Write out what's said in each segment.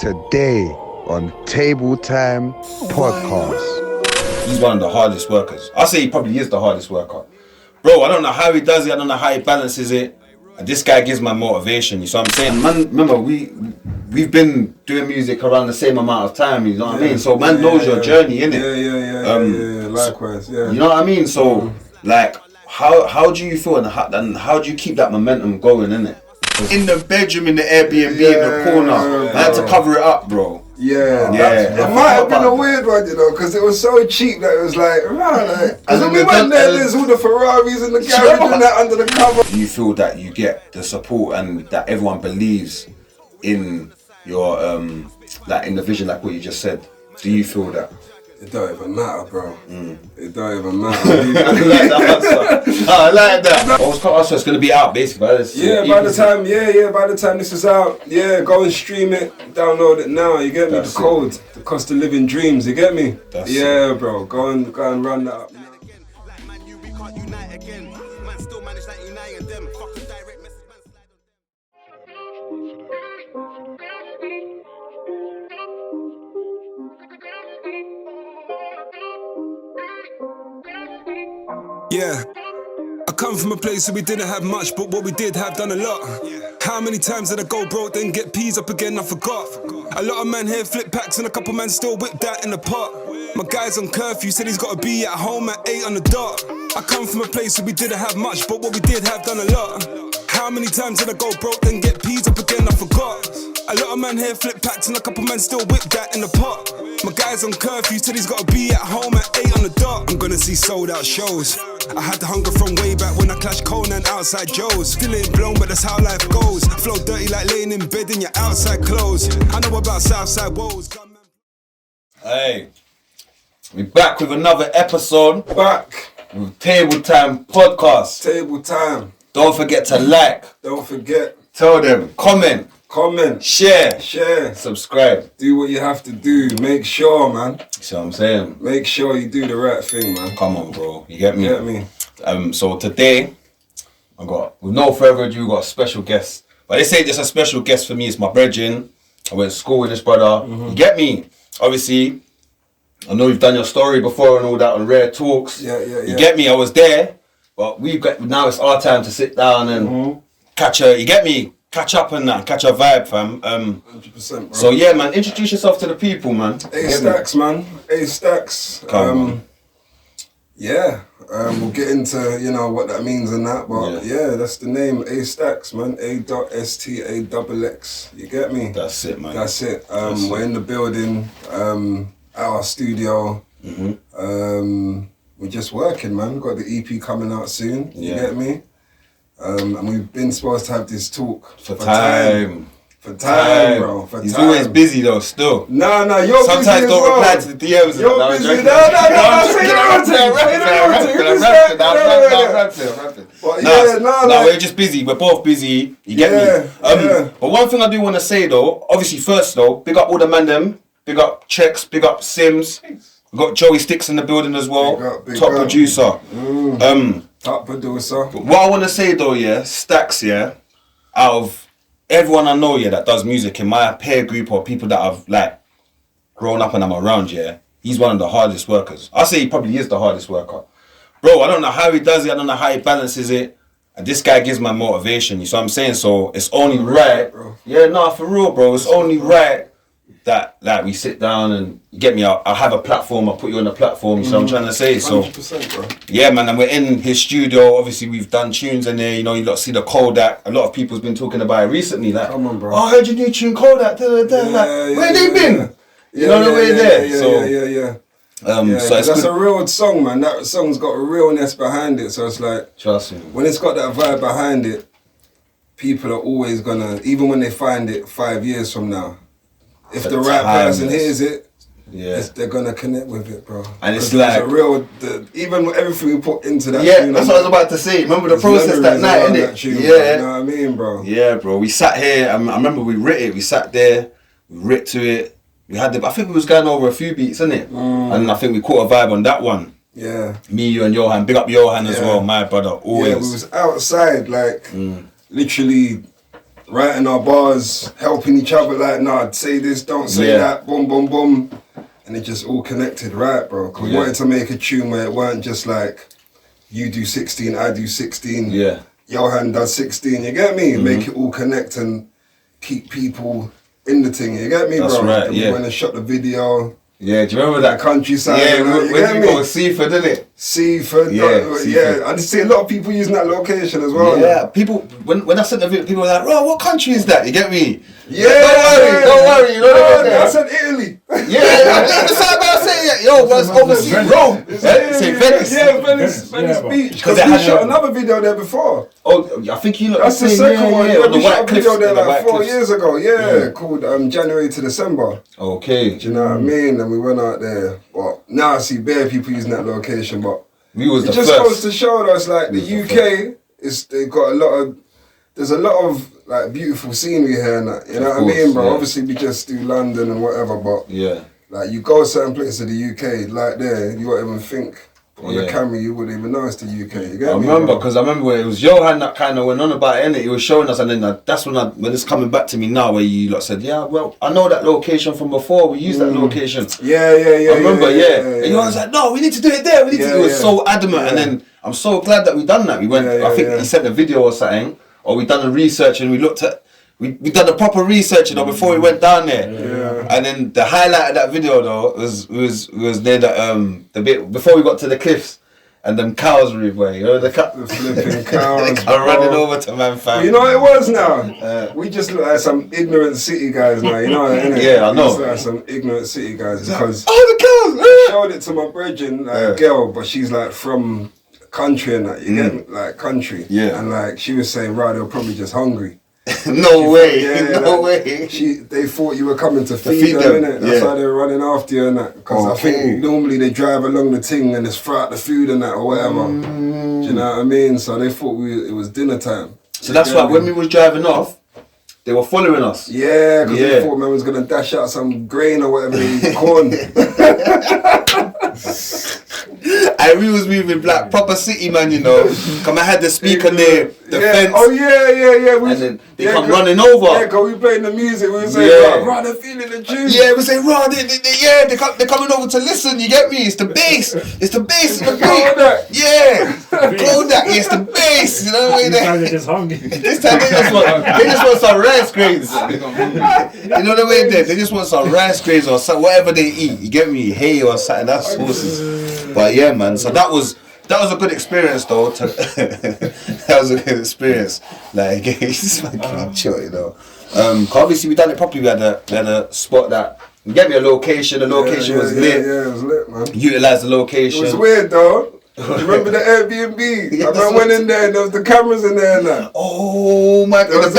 Today on Table Time Podcast. He's one of the hardest workers. I say he probably is the hardest worker. Bro, I don't know how he does it. I don't know how he balances it. And this guy gives my motivation. You see what I'm saying? Man, remember, we've been doing music around the same amount of time. You know what I mean? So man knows your journey, innit? Yeah. Likewise, yeah. You know what I mean? So, like, how do you feel and how do you keep that momentum going, innit? In the bedroom, in the Airbnb, in the corner, I had to cover it up, bro. Yeah. It might have been a weird one, you know, because it was so cheap that it was like, because when we went there, there's all the Ferraris and the garage and that under the cover. Do you feel that you get the support and that everyone believes in your, like in the vision, like what you just said? Do you feel that? It don't even matter, bro. It don't even matter. I like that. I was quite so it's gonna be out basically. By the time this is out, go and stream it, download it now. You get me? That's the code, the cost of living dreams. You get me? That's it. Bro. Go and run that up. Yeah, I come from a place where we didn't have much, but what we did have done a lot. How many times did I go broke, then get peas up again, I forgot. A lot of men here flip packs and a couple men still whip that in the pot. My guy's on curfew, said he's gotta be at home at 8 on the dot. I come from a place where we didn't have much, but what we did have done a lot. How many times did I go broke, then get peas up again, I forgot. A lot of men here flip packs and a couple men still whip that in the pot. My guy's on curfew, said he's gotta be at home at 8 on the dot. I'm gonna see sold out shows. I had the hunger from way back when I clashed Conan outside Joe's. Still ain't blown, but that's how life goes. Flow dirty like laying in bed in your outside clothes. I know about Southside woes. Hey, we back with another episode. Back with Table Time Podcast. Table Time. Don't forget to like. Don't forget. Tell them. Comment. Share. Subscribe. Do what you have to do. Make sure, man. See what I'm saying? Make sure you do the right thing, man. Come on, bro. You get me? So today, with no further ado, we got a special guest. But this ain't just a special guest for me. It's my brethren. I went to school with this brother. You get me? Obviously, I know you've done your story before and all that on Rare Talks. Yeah. You get me? I was there. But now it's our time to sit down and catch up and that, catch a vibe, fam. 100%, bro. So yeah, man, introduce yourself to the people, man. Staxx, man. Staxx. We'll get into, what that means and that, but that's the name, Staxx, man. A.STAXX. You get me? That's it, man. That's it. We're in the building, our studio. We're just working, man. Got the EP coming out soon. You get me? And we've been supposed to have this talk for time, bro. He's always busy though, still. No, you're sometimes busy. Sometimes don't reply to the DMs. You're busy. No. I'm we're just busy. We're both busy. You get me? But one thing I do want to say though, obviously first though, big up all the man them. Big up Checks, big up Sims. We got Joey Sticks in the building as well. Top producer. Top producer. What I want to say though, Staxx, out of everyone I know, that does music in my peer group or people that I've like grown up and I'm around, he's one of the hardest workers. I say he probably is the hardest worker. Bro, I don't know how he does it. I don't know how he balances it. And this guy gives my motivation. You see what I'm saying? So it's only right. Bro. For real, bro. It's only right that like we sit down and you get me. I'll have a platform. I'll put you on the platform. So I'm trying to say. So 100%, bro. Yeah, man. And we're in his studio. Obviously, we've done tunes in there. You lot see the Kodak. A lot of people's been talking about it recently. Like, come on, bro. Oh, I heard your new tune Kodak. Where they been? You know the way there. So that's a real song, man. That song's got a realness behind it. So it's like, trust me, when it's got that vibe behind it, people are always gonna, even when they find it 5 years from now, if the right person hears it, they're gonna connect with it, bro. And it's like even with everything we put into that. Yeah, that's what I was about to say. Remember the process that night, innit? You know what I mean, bro? Yeah, bro. We sat here. I remember we writ it. We sat there. We writ to it. We had I think we was going over a few beats, innit? And I think we caught a vibe on that one. Yeah. Me, you, and Johan. Big up Johan as well, my brother. Always. Yeah, we was outside, like literally. writing our bars, helping each other, like, nah, say this, don't say that, boom, boom, boom. And it just all connected, right, bro? Because we wanted to make a tune where it weren't just like, you do 16, I do 16, Johan does 16, you get me? Make it all connect and keep people in the thing, you get me, That's bro? right, and we went and shot the video. Yeah, do you remember that? Countryside. Yeah, where did we go? me? Seaford, didn't it? Seaford. Seaford. I just see a lot of people using that location as well. Yeah, people, when I sent the video, people were like, "Bro, what country is that?" You get me? Yeah. Don't worry, you know what I said Italy. Yeah, I said, yo, but it's overseas Rome. Say Venice. Yeah, Venice Beach. Because we shot another video there before. Oh, I think you look. That's the second one. Yeah, we shot a video there like 4 years. years ago. Yeah, called January to December. Okay. Do you know what I mean? And we went out there. But now I see bare people using that location. But it just goes to show us like the UK they've got there's a lot of like beautiful scenery here and that. You know what I mean, bro? Obviously we just do London and whatever, but like you go certain places of the UK, like there, you won't even think on the camera you wouldn't even know it's the UK. You get me? Because I remember when it was Johan that kind of went on about it, innit? He was showing us, and then that's when it's coming back to me now, where you lot said, yeah, well, I know that location from before. We used that location. Yeah. I remember, and you was like, no, we need to do it there. We need to. He was so adamant, and then I'm so glad that we done that. We went. I think he sent a video or something, or we done the research and we looked at. We done the proper research, you know, before we went down there. Yeah. And then the highlight of that video though was near the bit before we got to the cliffs. And them cows were everywhere, you know, the flipping cows are running over to man fam. You know what it was now? We just look like some ignorant city guys now, you know what I mean? Yeah, I know. We just look like some ignorant city guys because the cows! I showed it to my brethren, like a girl, but she's like from country and that, you get me? Like country. Yeah. And like she was saying, right, they were probably just hungry. No way. They thought you were coming to feed them, innit? That's why they were running after you and that. Because I think normally they drive along the thing and it's throughout the food and that or whatever. Do you know what I mean? So they thought it was dinner time. So that's why when we was driving off, they were following us. Yeah, because they thought man was going to dash out some grain or whatever, corn. And we was moving like proper city man, you know. Come I had the speaker near the fence. Oh yeah. And then they come running over. Yeah, because we playing the music. We were saying, right, they're feeling the juice. Yeah, we say, right, they're coming over to listen. You get me? It's the bass. It's the bass in the beat. Yeah, Kodak. It's the bass. You know what I mean? This time they're just hungry. This time they just want some rice grains. You know the way they just want some rice grains or some, whatever they eat. You get me? Hay or something. That's sauces. But yeah, man. So that was a good experience, though. That was a good experience. Like, it's fucking chill, you know. Cause obviously we done it properly. We had a spot that you get me a location. The location was lit. Yeah, it was lit, man. Utilised the location. It was weird, though. Remember the Airbnb? I went in there and there was the cameras in there and that. Oh my God, in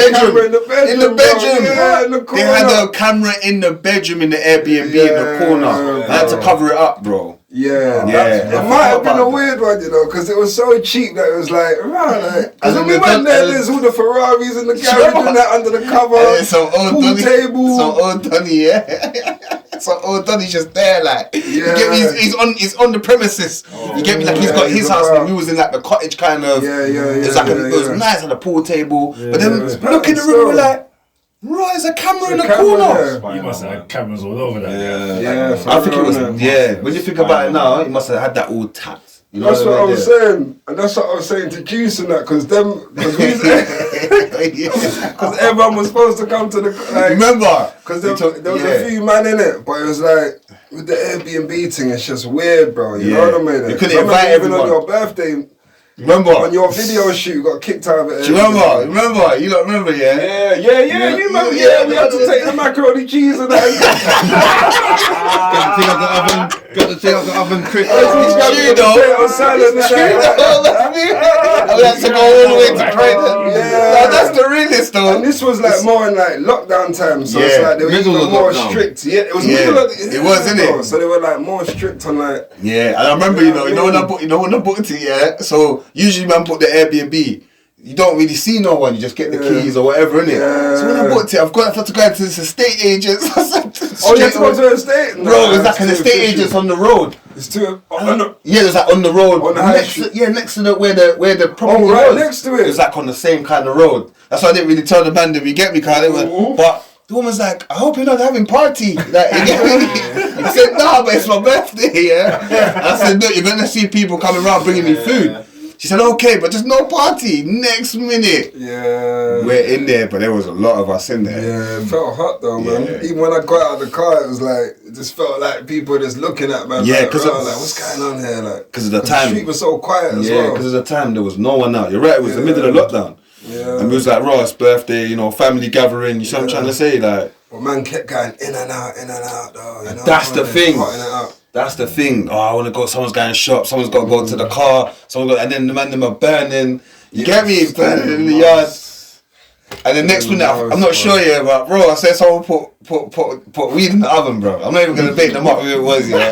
the bedroom. Yeah, in the corner. They had a camera in the bedroom in the Airbnb in the corner. I had to cover it up, bro. Yeah. It might have been a weird one, you know, because it was so cheap that it was like, because when we went there, there's all the Ferraris in the garage and that under the cover. Some old pool table. Some old Donny, Some old Donny's just there, like. You get me? He's on the premises. You get me? Like he's got his house and we was in like the cottage kind of. It was nice on the pool table. But then look in the room, we're like, right, there's a camera in the corner. You must have had cameras all over that. Yeah. I think it was. When you think about it now, he must have had that all tapped. You know that's what I was saying, and that's what I was saying to Juice and that, because everyone was supposed to come to the. Like, remember? Because there was a few man in it, but it was like with the Airbnb thing, it's just weird, bro. You know what I mean? You couldn't invite everyone. Even on your birthday. Remember? On your video shoot, you got kicked out of it. Do you remember? Remember? You don't remember, Yeah, you remember? Yeah, we had to take the macaroni cheese and that. Got the thing off the oven quick. It's potato salad. We had to go all the way to Croydon. That's the realest though. And this was like more in like lockdown time, so it's like they were even more strict. Yeah, it was middle of the, it was, isn't it? So they were like more strict on like. Yeah, and I remember, you know when I booked it, so usually man put the Airbnb. You don't really see no one, you just get the keys or whatever, innit? So when I booked it, I've got to go to this estate agent. Oh, you have to go to an estate? Bro, it's like an estate agent's on the road. It's too... Yeah, it's like on the road. On the high next street. to, next to where the property right was. next to it. It's like on the same kind of road. That's why I didn't really tell the man that we get me, cause they were, but the woman's like, I hope you're not having party. Like, you get me? I said, nah, but it's my birthday, yeah. I said, look, you're gonna see people coming around bringing me food. She said, okay, but there's no party. Next minute. Yeah. We're in there, but there was a lot of us in there. Yeah, it felt hot though, man. Yeah. Even when I got out of the car, it was like, it just felt like people just looking at man. Yeah, like, because like, what's going on here? Like, 'cause of the time. The street was so quiet as Yeah, well. because of the time, there was no one out. You're right, it was the middle of lockdown. Yeah. And it was like Ross' birthday, you know, family gathering. You see what I'm trying to say? Like, But man kept going in and out though. You know? that's the thing. Hotting it up. That's the thing. Oh, I want to go. Someone's going to shop. Someone's got to go to the car. And then the man them are burning. You get me? Burning in the yard. And the next minute, I'm not sure yet, but bro, I said someone put weed in the oven, bro. I'm not even gonna bait them up who it was, yeah.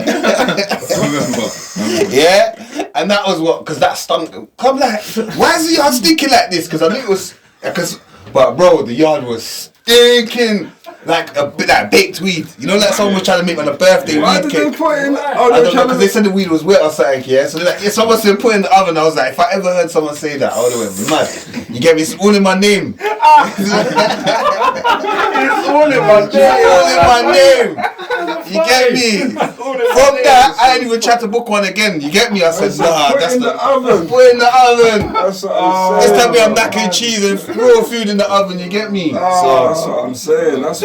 Remember. Yeah, and that was what, because that stunk. Come like, why is the yard stinking like this? Because I knew it was, but bro, the yard was stinking like baked weed. You know, like someone was trying to make on a birthday Why weed did they cake. put in? I don't know, because they said the weed was wet or something, yeah? So they're like, yeah, someone said put it in the oven. I was like, if I ever heard someone say that, I would have went mad. You get me? It's all in my name. It's all in my name. All in my name. You get me? From that, I ain't even tried to book one again. You get me? I said, nah, put that's in the oven. Put in the oven. That's what I'm This saying. time we have mac and cheese and raw food in the oven, you get me? That's what I'm saying. That's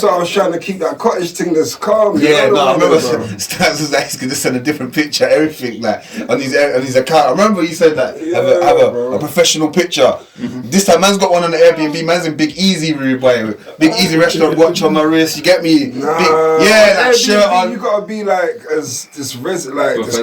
why I was trying to keep that cottage thing that's calm. Yeah, you know no, I what remember mean, bro? Stans was like, he's gonna send a different picture, everything, like, on his account. I remember you said that, have a professional picture. This time, man's got one on the Airbnb, man's in Big Easy room, boy. Big Easy restaurant, watch on my wrist, you get me? Nah, that shirt on. You gotta be like as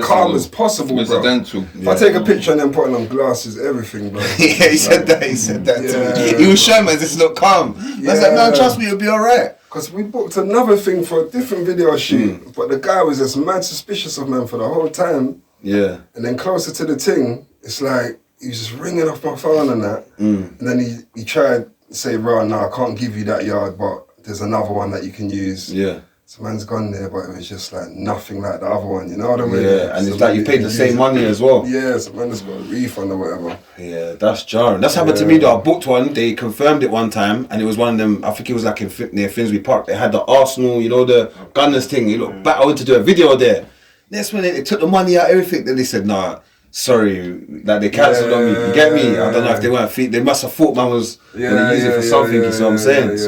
calm as possible, bro. Residential. If I take a picture and then putting on glasses, everything, bro. Yeah, he said that to me. He was showing me, this look calm. I was like, no, trust me, you'll be alright. Because we booked another thing for a different video shoot, but the guy was just mad suspicious of man for the whole time. Yeah. And then closer to the thing, it's like, he was just ringing off my phone and that. And then he tried to say, right, no, I can't give you that yard, but there's another one that you can use. Yeah. So man's gone there, but it was just like nothing like the other one, you know what I mean? Yeah, and so it's like you paid the same money as well. Yeah, so man just got a refund or whatever. Yeah, that's jarring. That's happened to me though. I booked one, they confirmed it one time, and it was one of them, I think it was like near Finsbury Park. They had the Arsenal, you know, the Gunners thing. You look back, I went to do a video there. Next minute, they took the money out, everything. Then they said, nah, sorry, like they cancelled on me. You get me? I don't know if they weren't they must have thought man was gonna use it for something, you see what I'm saying?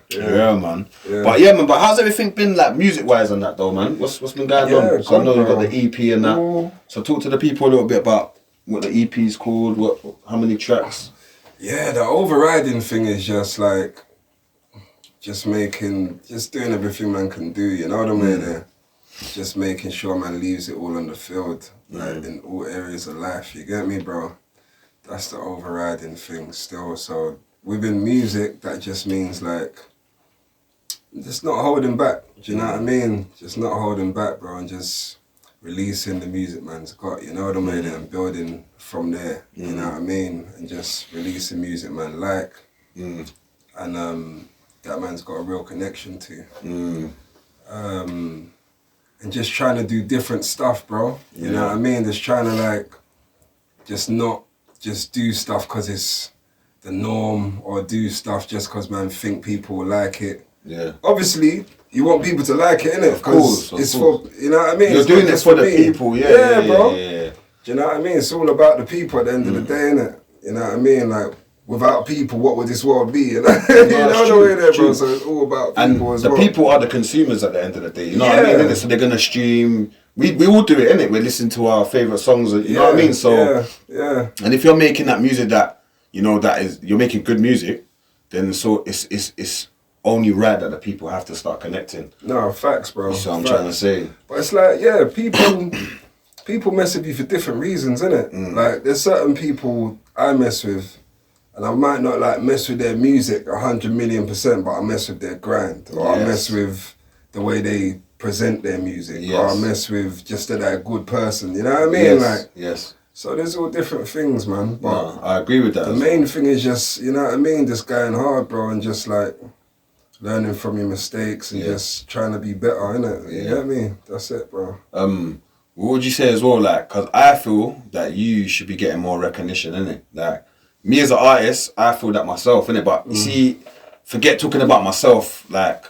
Yeah, man. Yeah. But how's everything been like music wise on that though, man? What's been going on? So I know you've got the EP and that. So talk to the people a little bit about what the EP is called, how many tracks? Yeah, the overriding thing is just like, just doing everything man can do, you know what I mean? Just making sure man leaves it all on the field, like in all areas of life, you get me, bro? That's the overriding thing still. So within music, that just means like, just not holding back, do you know what I mean? Just not holding back, bro, and just releasing the music man's got, you know what I mean? And building from there, you know what I mean? And just releasing music man like, and that man's got a real connection to. And just trying to do different stuff, bro. You know what I mean? Just trying to like, just not just do stuff because it's the norm, or do stuff just because man think people will like it. Yeah. Obviously, you want people to like it, innit? Because it's for, you know what I mean? You're doing this for the people, yeah, bro. Yeah. Do you know what I mean? It's all about the people at the end of the day, innit? You know what I mean? Like, without people, what would this world be? You know, you know the way there, bro. So it's all about people as well. And the people are the consumers at the end of the day. You know what I mean? So they're gonna stream. We all do it, innit? We listen to our favorite songs. You know what I mean? So And if you're making that music that you know you're making good music, then so it's only right that the people have to start connecting. No, facts, bro. That's what I'm trying to say. But it's like, people mess with you for different reasons, innit? Like, there's certain people I mess with, and I might not like mess with their music 100,000,000%, but I mess with their grind, or I mess with the way they present their music, or I mess with just that they're a good person. You know what I mean? So there's all different things, man. But I agree with that. The main thing is just, you know what I mean, just going hard, bro, and just like learning from your mistakes and just trying to be better, innit? You get me? That's it, bro. What would you say as well? Like, because I feel that you should be getting more recognition, innit? Like, me as an artist, I feel that myself, innit? But you see, forget talking about myself. Like,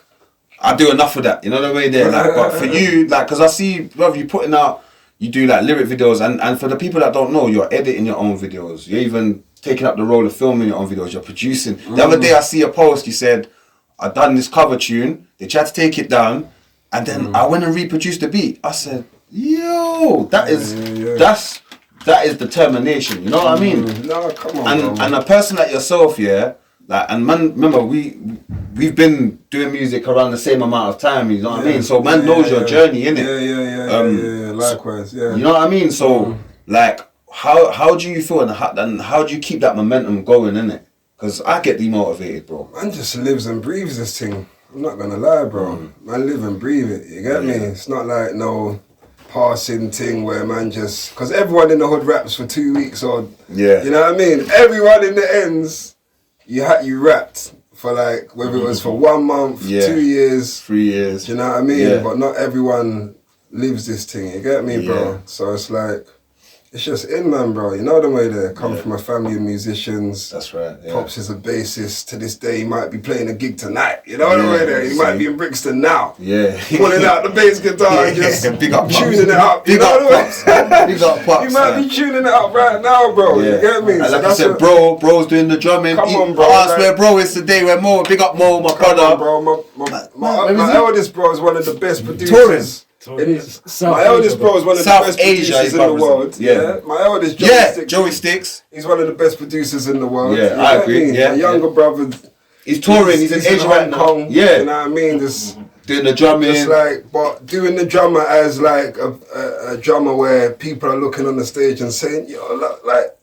I do enough of that. You know the way there. Like, but for you, like, because I see, brother, you putting out, you do like lyric videos, and for the people that don't know, you're editing your own videos. You're even taking up the role of filming your own videos. You're producing. The other day, I see a post. You said, "I done this cover tune. They tried to take it down, and then I went and reproduced the beat." I said, "Yo, that is that is determination." You know what I mean? No, come on, and a person like yourself, yeah. Like, and man, remember we've been doing music around the same amount of time. You know what I mean? So man knows your journey, innit? Yeah. Likewise, yeah. You know what I mean? So like, how do you feel, and how do you keep that momentum going, innit? Because I get demotivated, bro. Man just lives and breathes this thing. I'm not gonna lie, bro. Man live and breathe it. You get me? It's not like no passing thing where man just, because everyone in the hood raps for 2 weeks or you know what I mean? Everyone in the ends. You rapped for like, whether it was for 1 month, 2 years, 3 years. Do you know what I mean? Yeah. But not everyone lives this thing, you get me, bro? So it's like, it's just in, man, bro. You know the way they come from a family of musicians. That's right. Yeah. Pops is a bassist. To this day, he might be playing a gig tonight. You know the way there. He might be in Brixton now. Yeah. Pulling out the bass guitar and just big up tuning it up. Big up Pops. Big up Pops. He might be tuning it up right now, bro. You get me? And like I said, bro's doing the drumming. Come on, bro. I swear, bro, it's today where Mo, big up Mo, my brother. Bro, my eldest bro is one of the best producers. Taurus. My eldest bro is one of the best producers in the world. Yeah. My eldest Joey Staxx. He's one of the best producers in the world. Yeah, I agree. Yeah. My younger brother, he's touring. He's in Asia right now. Yeah. You know what I mean? Just doing the drumming. Just like, but doing the drummer as like a drummer where people are looking on the stage and saying, yo, like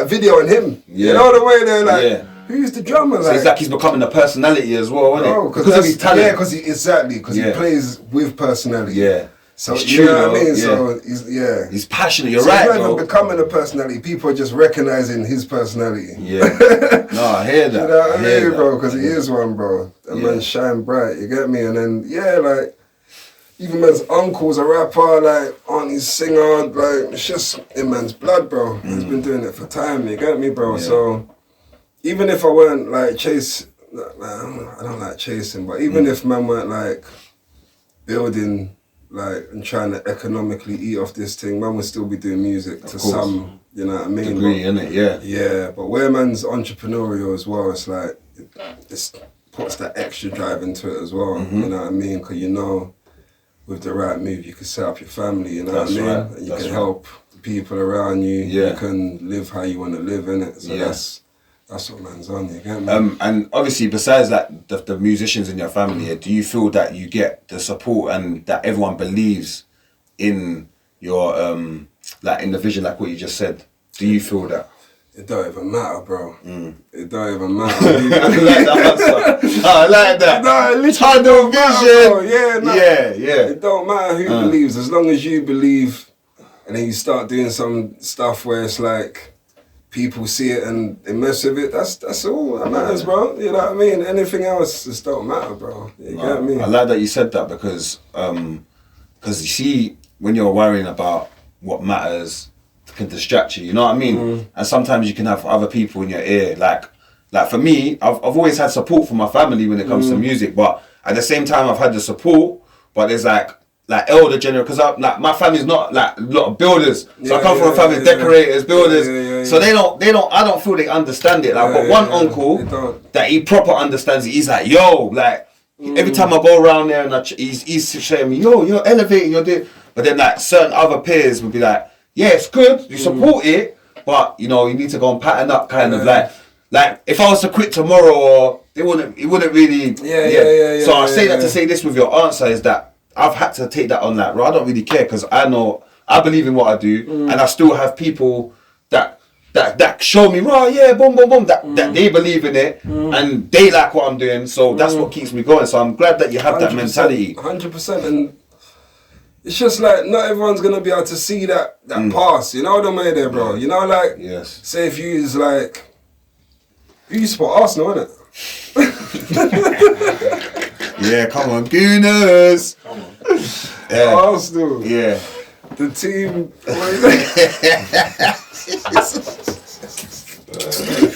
videoing him. Yeah. You know the way they're like, who's the drummer? So it's like he's becoming a personality as well, isn't it? Because of his talent. Yeah, because he plays with personality. Yeah. So it's you true, know what I mean? Yeah. So he's passionate. You're so right, he's not bro. even becoming a personality. People are just recognizing his personality. Yeah. No, I hear that. You know what I mean, that. bro? Because he is one, bro. That man shine bright. You get me? And then like, even man's uncle's a rapper, like auntie's singer, like it's just in man's blood, bro. He's been doing it for time. You get me, bro? Yeah. So even if I weren't like I don't like chasing, but even if man weren't like building, like, and trying to economically eat off this thing, man would still be doing music to some, you know what I mean? Degree, innit? Yeah. Yeah, but where man's entrepreneurial as well, it's like, it puts that extra drive into it as well, you know what I mean? Because you know, with the right move, you can set up your family, you know what I mean? Right. And you can help the people around you, you can live how you want to live, innit? So that's what man's on, you get me? And obviously, besides that, the musicians in your family, do you feel that you get the support and that everyone believes in your, like in the vision, like what you just said? Do you feel that? It don't even matter, bro. It don't even matter. I like that answer. I like that. No, it literally tunnel don't matter, vision. bro. Yeah. It don't matter who believes, as long as you believe, and then you start doing some stuff where it's like, people see it and they mess with it, that's all that matters, bro. You know what I mean? Anything else just don't matter, bro. You get me? I like that you said that because you see, when you're worrying about what matters, it can distract you, you know what I mean? And sometimes you can have other people in your ear, like for me, I've always had support from my family when it comes to music, but at the same time I've had the support, but there's like elder generation, because like my family's not like a lot of builders, so I come from a family of decorators, builders, so they don't I don't feel they understand it. Like I've got one uncle that he proper understands it. He's like, yo, like every time I go around there and he's showing me, yo, you're elevating, you're doing, but then like certain other peers would be like, yeah, it's good, you support it, but you know, you need to go and pattern up, kind of like if I was to quit tomorrow, or it wouldn't really, So I say that to say this with your answer is that I've had to take that on, like, bro, I don't really care, because I know I believe in what I do, and I still have people that show me, right, yeah, boom, that they believe in it, and they like what I'm doing, so that's what keeps me going. So I'm glad that you have that mentality. 100%, and it's just like, not everyone's gonna be able to see that pass, you know the way there, bro. You know, like, say if you support Arsenal, innit? Yeah, come on, Gooners. Yeah. Arsenal. Yeah. The team. What is it?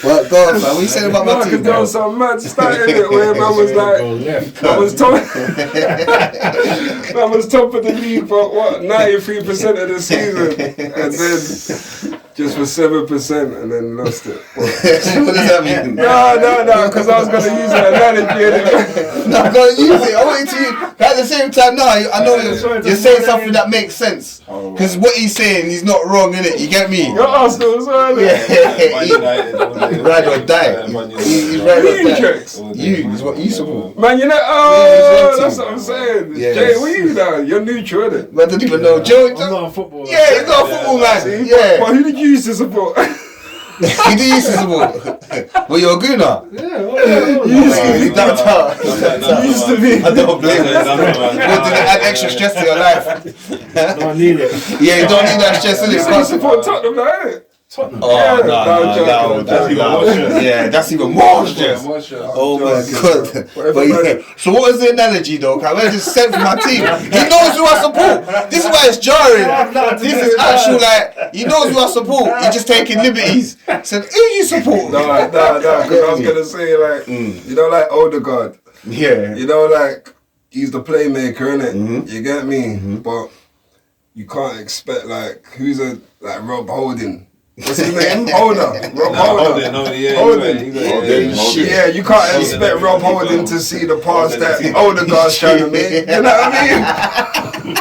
What, go on, man. What you saying about my Marcus team, done bro? some mad starting it where man was like, Go left. man was top of the league for what 93% of the season, and then just for 7%, and then lost it. What does that mean? No, because I was gonna use an analogy. No, I'm gonna use it. I want you to. At the same time, no, I know you're saying something that makes sense. Because what he's saying, he's not wrong, innit? You get me? You're Arsenal as well. Ride or die. He's ride or die. You is what you support. Man, you know, oh, that's what I'm saying. Yes. Jay, what you now? You're neutral, innit? Man, I don't even know. Joe, I'm not a footballer. yeah, he's not a football man. See? Yeah. But who did you used to support? He did used to support. Well, you're a gooner. You used to be. I don't blame you. What did it add extra stress to your life? No, I need it. Yeah, you don't need that stress in it. You support Tottenham, now, innit? Tottenham. Oh, Yeah, no, that's even more stress. yeah, that's even more stress. Oh my god. But yeah. So what was the analogy though? Cause I just sent for my team. He knows who I support. This is why it's jarring. This is actual like he knows who I support. He's just taking liberties. Said, who you support? No, because I was gonna say like, you know, like Odegaard. Yeah. You know, like he's the playmaker, innit? You get me? But you can't expect like who's like Rob Holding. What's his name? Rob Holding. Yeah, you can't expect Rob Holding to see the pass that Odegaard's trying to make. You know what I mean?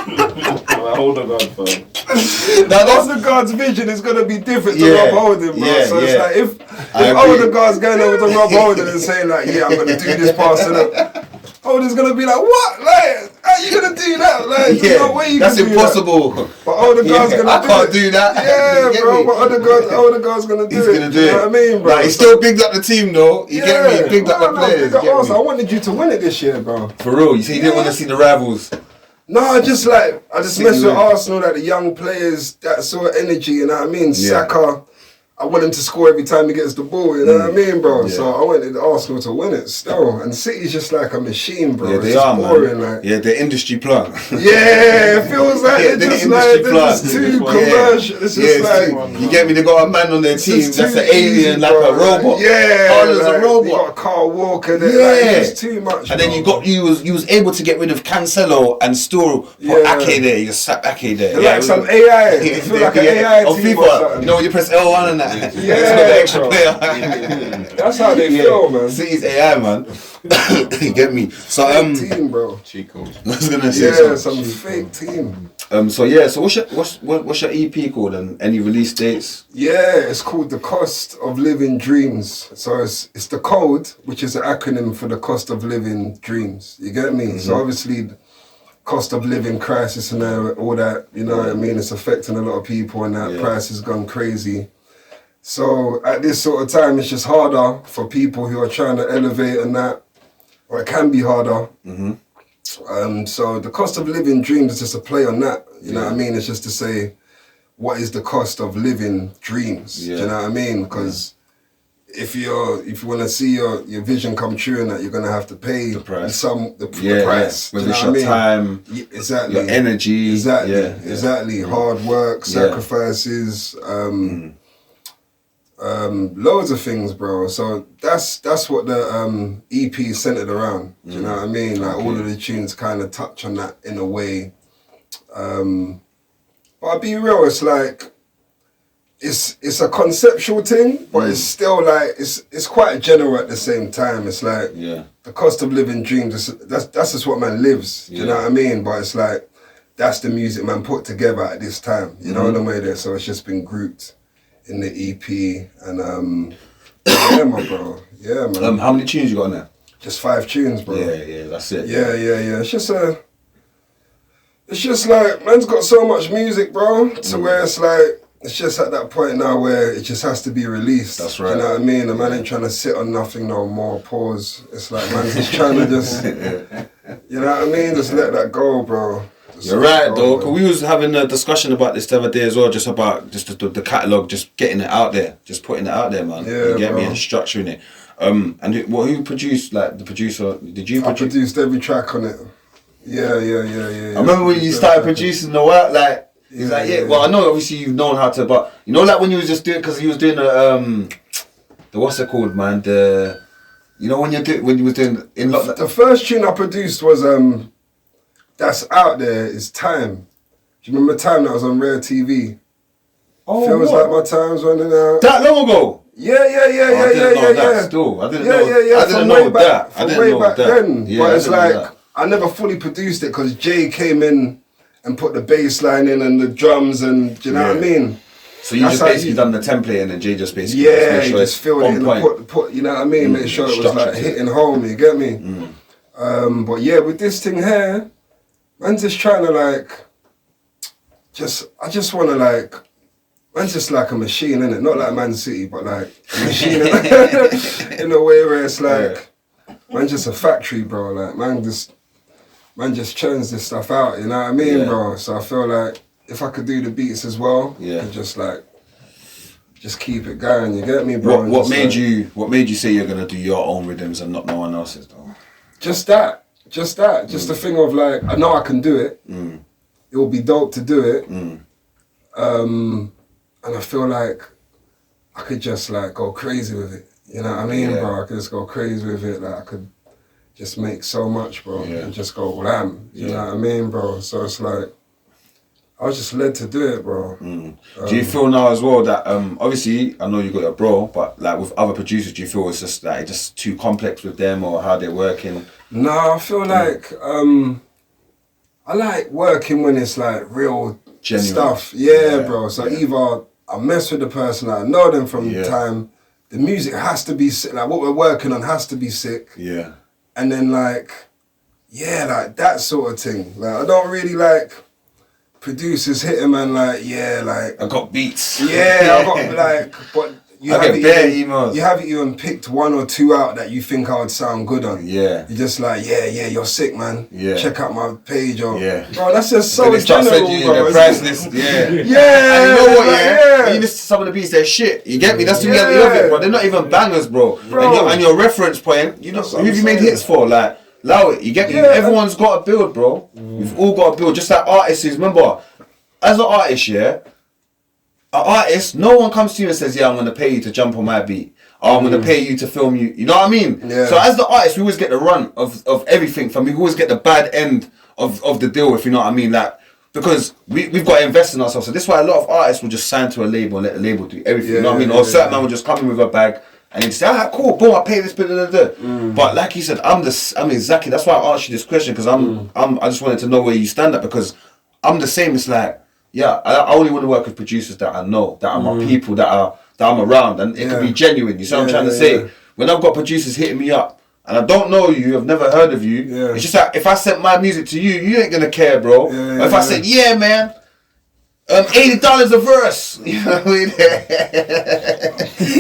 Now Odegaard's vision is gonna be different to Rob Holding, bro. So it's like if Odegaard's going over to Rob Holding and saying like, yeah, I'm gonna do this pass to them, Holding's gonna be like, what? Like, how you gonna do that? Like, there's no way you that's can do impossible. That. But Odegaard's gonna I do can't it. do that. Yeah, bro. But Odegaard's gonna do He's it. gonna do You it. know what I mean, bro? Like, he still bigged up the team though. You get me? He bigged up the players. Big up Get Arsenal. I me? wanted you to win it this year, bro. For real, you say you didn't want to see the rivals. No, I just mess See with you. Arsenal, like the young players, that sort of energy, you know what I mean? Yeah. Saka, I want him to score every time he gets the ball, you know what I mean, bro? Yeah. So I wanted Arsenal to win it still. And City's just like a machine, bro. Yeah, It's they just are, boring, man. like. Yeah, they're industry plant. Yeah, it feels like Yeah, they're just industry they're plant. just too commercial. It's just like, you get me? They got a man on their it's team just that's too an alien, easy, like bro. a robot. Yeah, Carlo's like, a robot. You got Carl Walker there. Yeah. Like, it's just too much. And then bro. you was able to get rid of Cancelo and still put Yeah. Ake there. You just slap Ake there. They're like some AI. You feel like an AI on team or FIFA, something. you know when you press L1 and that. Yeah, it's got the extra bro. player. That's how they feel, man. City's AI, man. You get me? So Team, bro. I was gonna say Yeah, something. some fake team. So yeah. So what's your EP called and any release dates? Yeah, it's called The Cost of Living Dreams. So it's the code, which is an acronym for the cost of living dreams. You get me? So obviously, cost of living crisis and all that, you know what I mean? It's affecting a lot of people and that price has gone crazy. So at this sort of time, it's just harder for people who are trying to elevate and that, or it can be harder. So the cost of living dreams is just a play on that. You know what I mean? It's just to say, what is the cost of living dreams? Do you know what I mean? Because if you want to see your vision come true and that, you're gonna have to pay the price. The price. Whether Do you it's know what your I time, mean? Exactly. your energy. Exactly. Hard work, sacrifices, loads of things, bro. So that's what the EP is centered around. Do you know what I mean? Like all of the tunes kind of touch on that in a way. But I'll be real, it's like it's a conceptual thing, but it's still like it's quite general at the same time. It's like the cost of living dreams. That's just what man lives. Do you know what I mean? But it's like that's the music man put together at this time. You know the way there. So it's just been grouped in the EP and yeah, my bro. Yeah, man. How many tunes you got on there? Just 5 tunes, bro. Yeah, that's it. Yeah. It's just like man's got so much music, bro, to where it's like it's just at that point now where it just has to be released. That's right. You know what I mean? The man ain't trying to sit on nothing no more. Pause. It's like man's just trying to just, you know what I mean? Just let that go, bro. You're right, though. Cause we was having a discussion about this the other day as well, just about just the catalogue, just getting it out there, just putting it out there, man. Yeah, you get me, bro. and structuring it. Who produced, like, the producer? Did you I produce? produced every track on it. Yeah. I remember when you started producing the work, like, he's like, yeah, well, I know obviously you've known how to, but you know, like when you was just doing, because he was doing the what's it called, man? You know, when you was doing The first tune I produced was that's out there is Time. Do you remember Time that was on Rare TV? Oh, Feels what? like my time's running out. That long ago? Yeah. I didn't know that still. I didn't know. I didn't know that. I didn't know back that. then. Yeah, but it's I didn't know like that. I never fully produced it because Jay came in and put the bass line in and the drums and do you know what I mean? So you That's just how basically done the template and then Jay just basically yeah, made he sure just it's filled it on in point. and put you know what I mean? Make sure it was Structure like to it. hitting home, you get me? But yeah, with this thing here, man's just trying to like I just wanna like man's just like a machine, innit? Not like Man City, but like a machine in a way where it's like man's just a factory, bro. Like man just churns this stuff out, you know what I mean, bro? So I feel like if I could do the beats as well, I could just keep it going, you get me, bro? What made you say you're gonna do your own rhythms and not no one else's though? Just that. Just the thing of like, I know I can do it. It will be dope to do it. And I feel like I could just like go crazy with it. You know what I mean, bro? I could just go crazy with it. Like I could just make so much, bro, and just go wham. You know what I mean, bro? So it's like, I was just led to do it, bro. Do you feel now as well that obviously I know you got your bro, but like with other producers, do you feel it's just like just too complex with them or how they're working? No, I feel like I like working when it's like real Genuine stuff. Yeah, bro. So either I mess with the person, I know them from time. The music has to be sick. Like what we're working on has to be sick. Yeah. And then like that sort of thing. Like I don't really like producers hit him and like I got beats. Yeah, I got like, but you I get bare emails. You haven't even picked one or two out that you think I would sound good on. Yeah. You're just like, yeah, you're sick, man. Yeah. Check out my page or bro, that's just so then they start general, sending you bro. the price list. Yeah. Yeah. And you know what? Like, When you listen to some of the beats, they're shit. You get me? That's the reality of it, bro. They're not even bangers, bro. And your reference point, you know, who have you made hits for? Like, allow it. You get me? Everyone's got to build, bro. We've all got to build. Just like artists is. Remember, as an artist, an artist, no one comes to you and says, yeah, I'm going to pay you to jump on my beat. Or I'm going to pay you to film you. You know what I mean? Yeah. So as the artist, we always get the run of everything from me. We always get the bad end of the deal, if you know what I mean. Like, because we've got to invest in ourselves. So this is why a lot of artists will just sign to a label and let the label do everything. You know what I mean? Or certain man will just come in with a bag and he'd say, alright, cool, boom, I pay this, bit. But like you said, I'm exactly, that's why I asked you this question, because I just wanted to know where you stand at, because I'm the same. It's like, I only want to work with producers that I know, that are my people, that I'm around, and it can be genuine. You see what I'm trying to say? When I've got producers hitting me up, and I don't know you, I've never heard of you, it's just like, if I sent my music to you, you ain't gonna care, bro. If I said, yeah, man, $80 a verse, you know what I mean?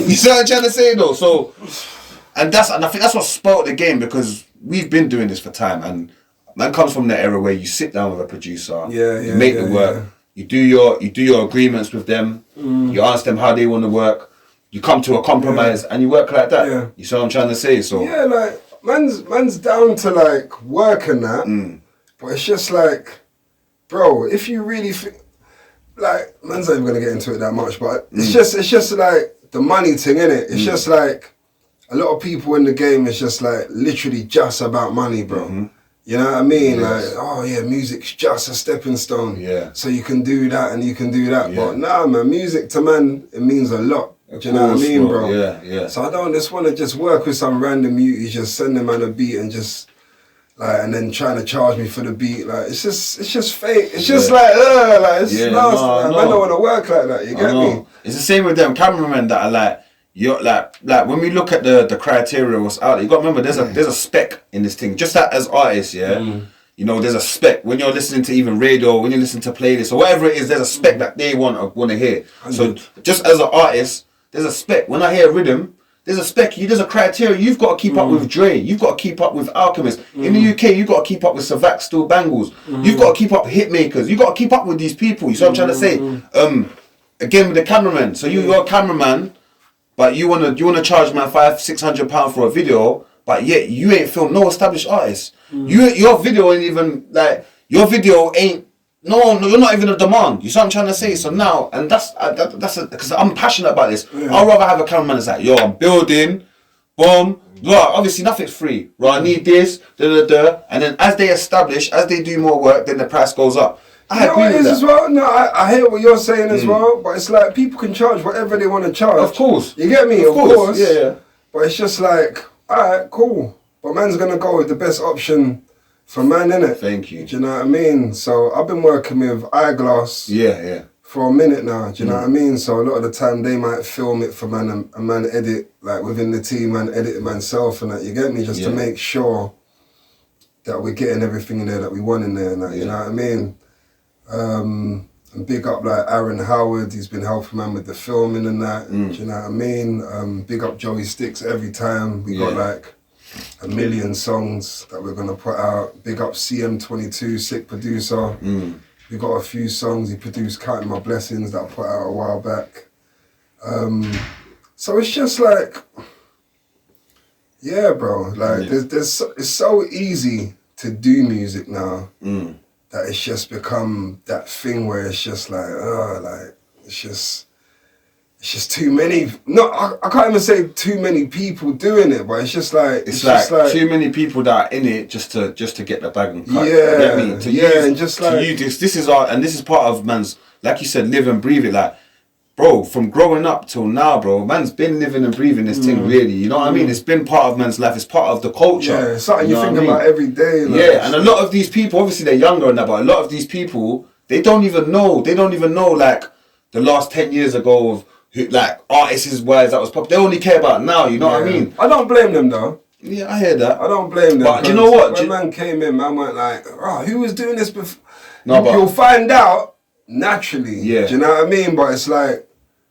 You see what I'm trying to say, though? So, and I think that's what spoiled the game, because we've been doing this for time, and man comes from the era where you sit down with a producer, you make the work. You do your agreements with them. You ask them how they want to work. You come to a compromise and you work like that. Yeah. You see what I'm trying to say? So yeah, like man's down to like work and that, but it's just like, bro, if you really like, man's not even gonna get into it that much, but it's just like the money thing, innit? It's just like a lot of people in the game. It's just like literally just about money, bro. You know what I mean? Yes. Like, oh yeah, music's just a stepping stone. Yeah. So you can do that and you can do that. But nah, man, music to man, it means a lot. Do you know what I mean, bro? Yeah. So I don't just want to just work with some random muties, just send them on a beat and just like, and then trying to charge me for the beat. Like, it's just fake. It's just like it's nasty. Man, I don't want to work like that. You get me? It's the same with them cameramen that are like, you're like when we look at the criteria what's out there, you got to remember there's a spec in this thing. Just that as artists, you know, there's a spec. When you're listening to even radio, when you're listening to playlists or whatever it is, there's a spec that they want to hear. So just as an artist, there's a spec. When I hear a rhythm, there's a spec. There's a criteria. You've got to keep up with Dre. You've got to keep up with Alchemist. In the UK, you've got to keep up with Savac, Still Bangles. You've got to keep up with Hitmakers. You've got to keep up with these people. You see what I'm trying to say? Again with the cameraman. So you're a cameraman. but you wanna charge man £500-600 for a video, but yet you ain't filmed no established artists. Your video ain't even like no, you're not even a demand. You see what I'm trying to say? So now, and that's because I'm passionate about this. Yeah. I'd rather have a cameraman that's like, yo, I'm building, boom, blah. Obviously, nothing's free. Right, I need this, and then as they do more work, then the price goes up. I agree with that. As well. No, I hear what you're saying as well, but it's like people can charge whatever they want to charge. Of course. You get me? Of course. Yeah. But it's just like, alright, cool. But man's gonna go with the best option for man, innit? Thank you. Do you know what I mean? So I've been working with Eyeglass. Yeah. For a minute now, do you know what I mean? So a lot of the time they might film it for man and man edit, like within the team, man edit it myself and that, you get me? Just to make sure that we're getting everything in there that we want in there and that, you know what I mean? And big up like Aaron Howard, he's been helping man with the filming and that, do you know what I mean? Big up Joey Sticks every time. We got like 1 million songs that we're gonna put out. Big up Ep22, sick producer. We got a few songs he produced, Counting My Blessings, that I put out a while back. So it's just like, yeah, bro. Like it's so easy to do music now that it's just become that thing where it's just like, it's just too many. No, I can't even say too many people doing it, but it's just like it's like too many people that are in it just to get the bag and cut. Yeah, get me? This is this is part of man's, like you said, live and breathe it. Like, bro, from growing up till now, bro, man's been living and breathing this thing. Really, you know what I mean? It's been part of man's life. It's part of the culture. Yeah, it's something you think about every day. Like, yeah, and a lot of these people, obviously they're younger and that, but a lot of these people, they don't even know like the last 10 years ago of who, like, artists' wise that was pop. They only care about now, you know what I mean? I don't blame them though. Yeah, I hear that. I don't blame them. But do you know what? When man came in, man went like, oh, who was doing this before? No, but you'll find out naturally. Yeah. Do you know what I mean? But it's like,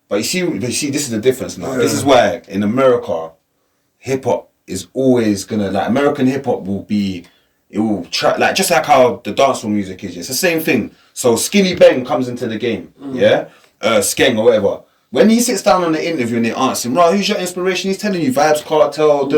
but you see, this is the difference now. This is why in America, hip hop is always gonna, like, American hip hop will try, like, just like how the dancehall music is. It's the same thing. So Skinny Bang comes into the game, Skeng or whatever. When he sits down on the interview and they ask him, right, who's your inspiration? He's telling you Vibes Cartel,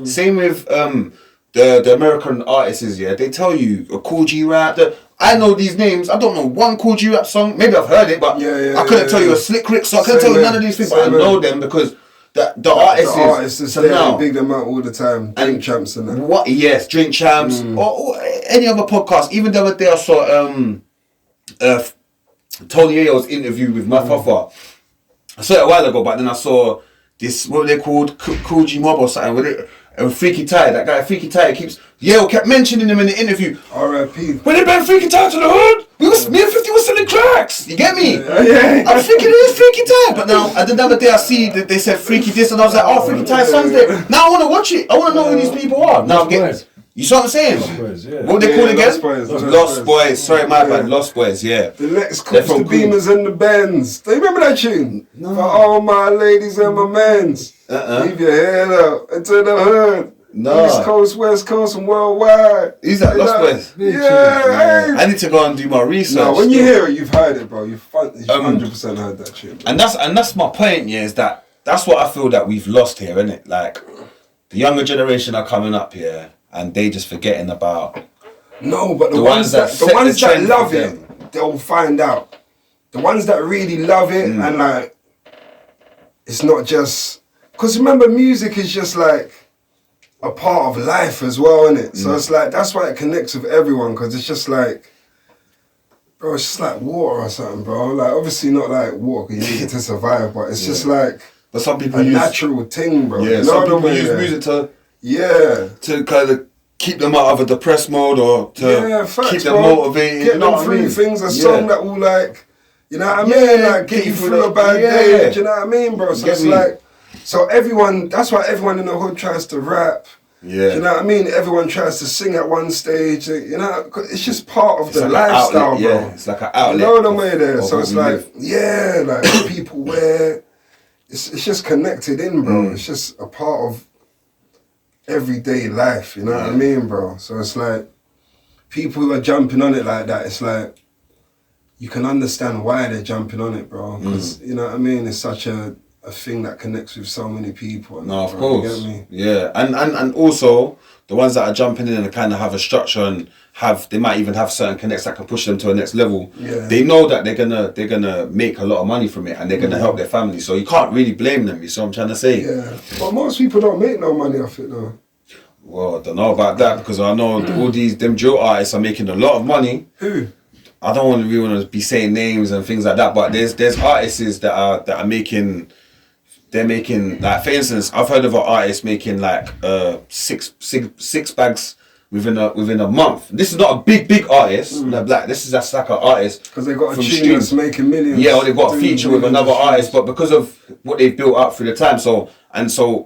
Same with the American artists, they tell you a Cool G Rap. I know these names. I don't know one Cool G Rap song. Maybe I've heard it, but I couldn't tell you a Slick Rick song. I couldn't tell you none of these things, but I know them because the artists is now big them out all the time. Drink Champs and that. What? Yes, Drink Champs or any other podcast. Even the other day I saw Tony Ayo's interview with Mafafa. I saw it a while ago, but then I saw this, what they called, Cool G Mob or something with it. And Freaky Ty, that guy Freaky Ty kept mentioning him in the interview. R.I.P. When they brought Freaky Ty to the hood, me and 50 was selling cracks. You get me? Yeah. I'm thinking it is Freaky Ty. But now, and then the other day I see that they said Freaky this, and I was like, oh, Freaky Ty's son's there. Now I want to watch it. I want to know who these people are. Now I'm getting... You see what I'm saying? Lost Boys, yeah. What they call it again? Lost Boys. Sorry, my bad. Lost Boys, yeah. The next comes the Beamers and the Benz. Do you remember that tune? No. For all my ladies and my mens. Leave your head up into the hood. No. East Coast, West Coast, and worldwide. Is that Lost Boys? Yeah. I need to go and do my research. No, when you hear it, you've heard it, bro. You've 100% heard that tune. Bro. And that's my point, yeah, is that's what I feel that we've lost here, innit? Like, the younger generation are coming up here, and they just forgetting about... No, but the ones that love it, they'll find out. The ones that really love it, and like, it's not just... Because remember, music is just like a part of life as well, innit? So it's like, that's why it connects with everyone, because it's just like, bro, it's just like water or something, bro. Like, obviously not like water, because you need it to survive, but it's just like... But some people use... natural thing, bro. Yeah, some people use music to kind of keep them out of a depressed mode or to keep them motivated. Get them through things, a song that will like, you know what I mean? Like get you through a bad day, do you know what I mean, bro? So it's like, so everyone, that's why everyone in the hood tries to rap. Yeah. Do you know what I mean? Everyone tries to sing at one stage, you know, it's just part of the lifestyle, bro. Yeah, it's like an outlet. You know the way there. So it's like, like people wear, it's just connected in, bro. It's just a part of everyday life, you know what I mean, bro? So it's like, people who are jumping on it like that, it's like, you can understand why they're jumping on it, bro. Because, you know what I mean, it's such a a thing that connects with so many people. No, of bro, you course. get me? Yeah, and also the ones that are jumping in and kind of have a structure and they might even have certain connects that can push them to a next level. Yeah. They know that they're gonna make a lot of money from it and they're gonna help their family. So you can't really blame them. You see what I'm trying to say? Yeah, but most people don't make no money off it though. Well, I don't know about that because I know all them drill artists are making a lot of money. Who? I don't really want to be saying names and things like that, but there's artists that are making. They're making, like, for instance, I've heard of an artist making like six bags within a month. This is not a big artist. Like, this is just like an artist Because they got a from tune streams. that's making millions. Yeah, or they've got a doing feature with millions another of artist, streams. but because of what they've built up through the time. So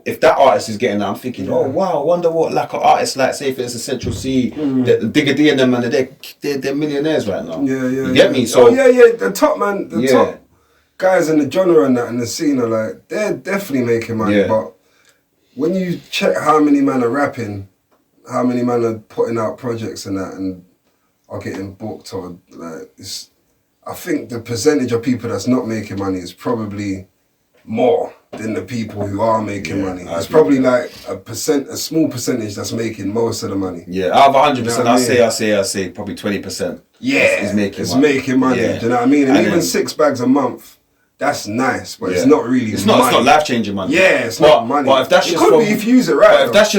if that artist is getting that, I'm thinking, oh wow, I wonder what like an artist like, say if it's a Central C, the Digger D and them, man, they're millionaires right now. Yeah. You get me? So The top man, the top guys in the genre and that in the scene are like, they're definitely making money. Yeah. But when you check how many men are rapping, how many men are putting out projects and that and are getting booked or like, I think the percentage of people that's not making money is probably more than the people who are making money. It's probably like a small percentage that's making most of the money. Yeah, out of 100%, You know what I mean? I say probably 20%. Yeah, is making it's money. making money. Yeah. Do you know what I mean? And And even then- 6 bags a month, that's nice, but it's Yeah. not really. It's not money. life changing money. Yeah, it's not money. But if that's it just could from, be if you use it right. But if though. that's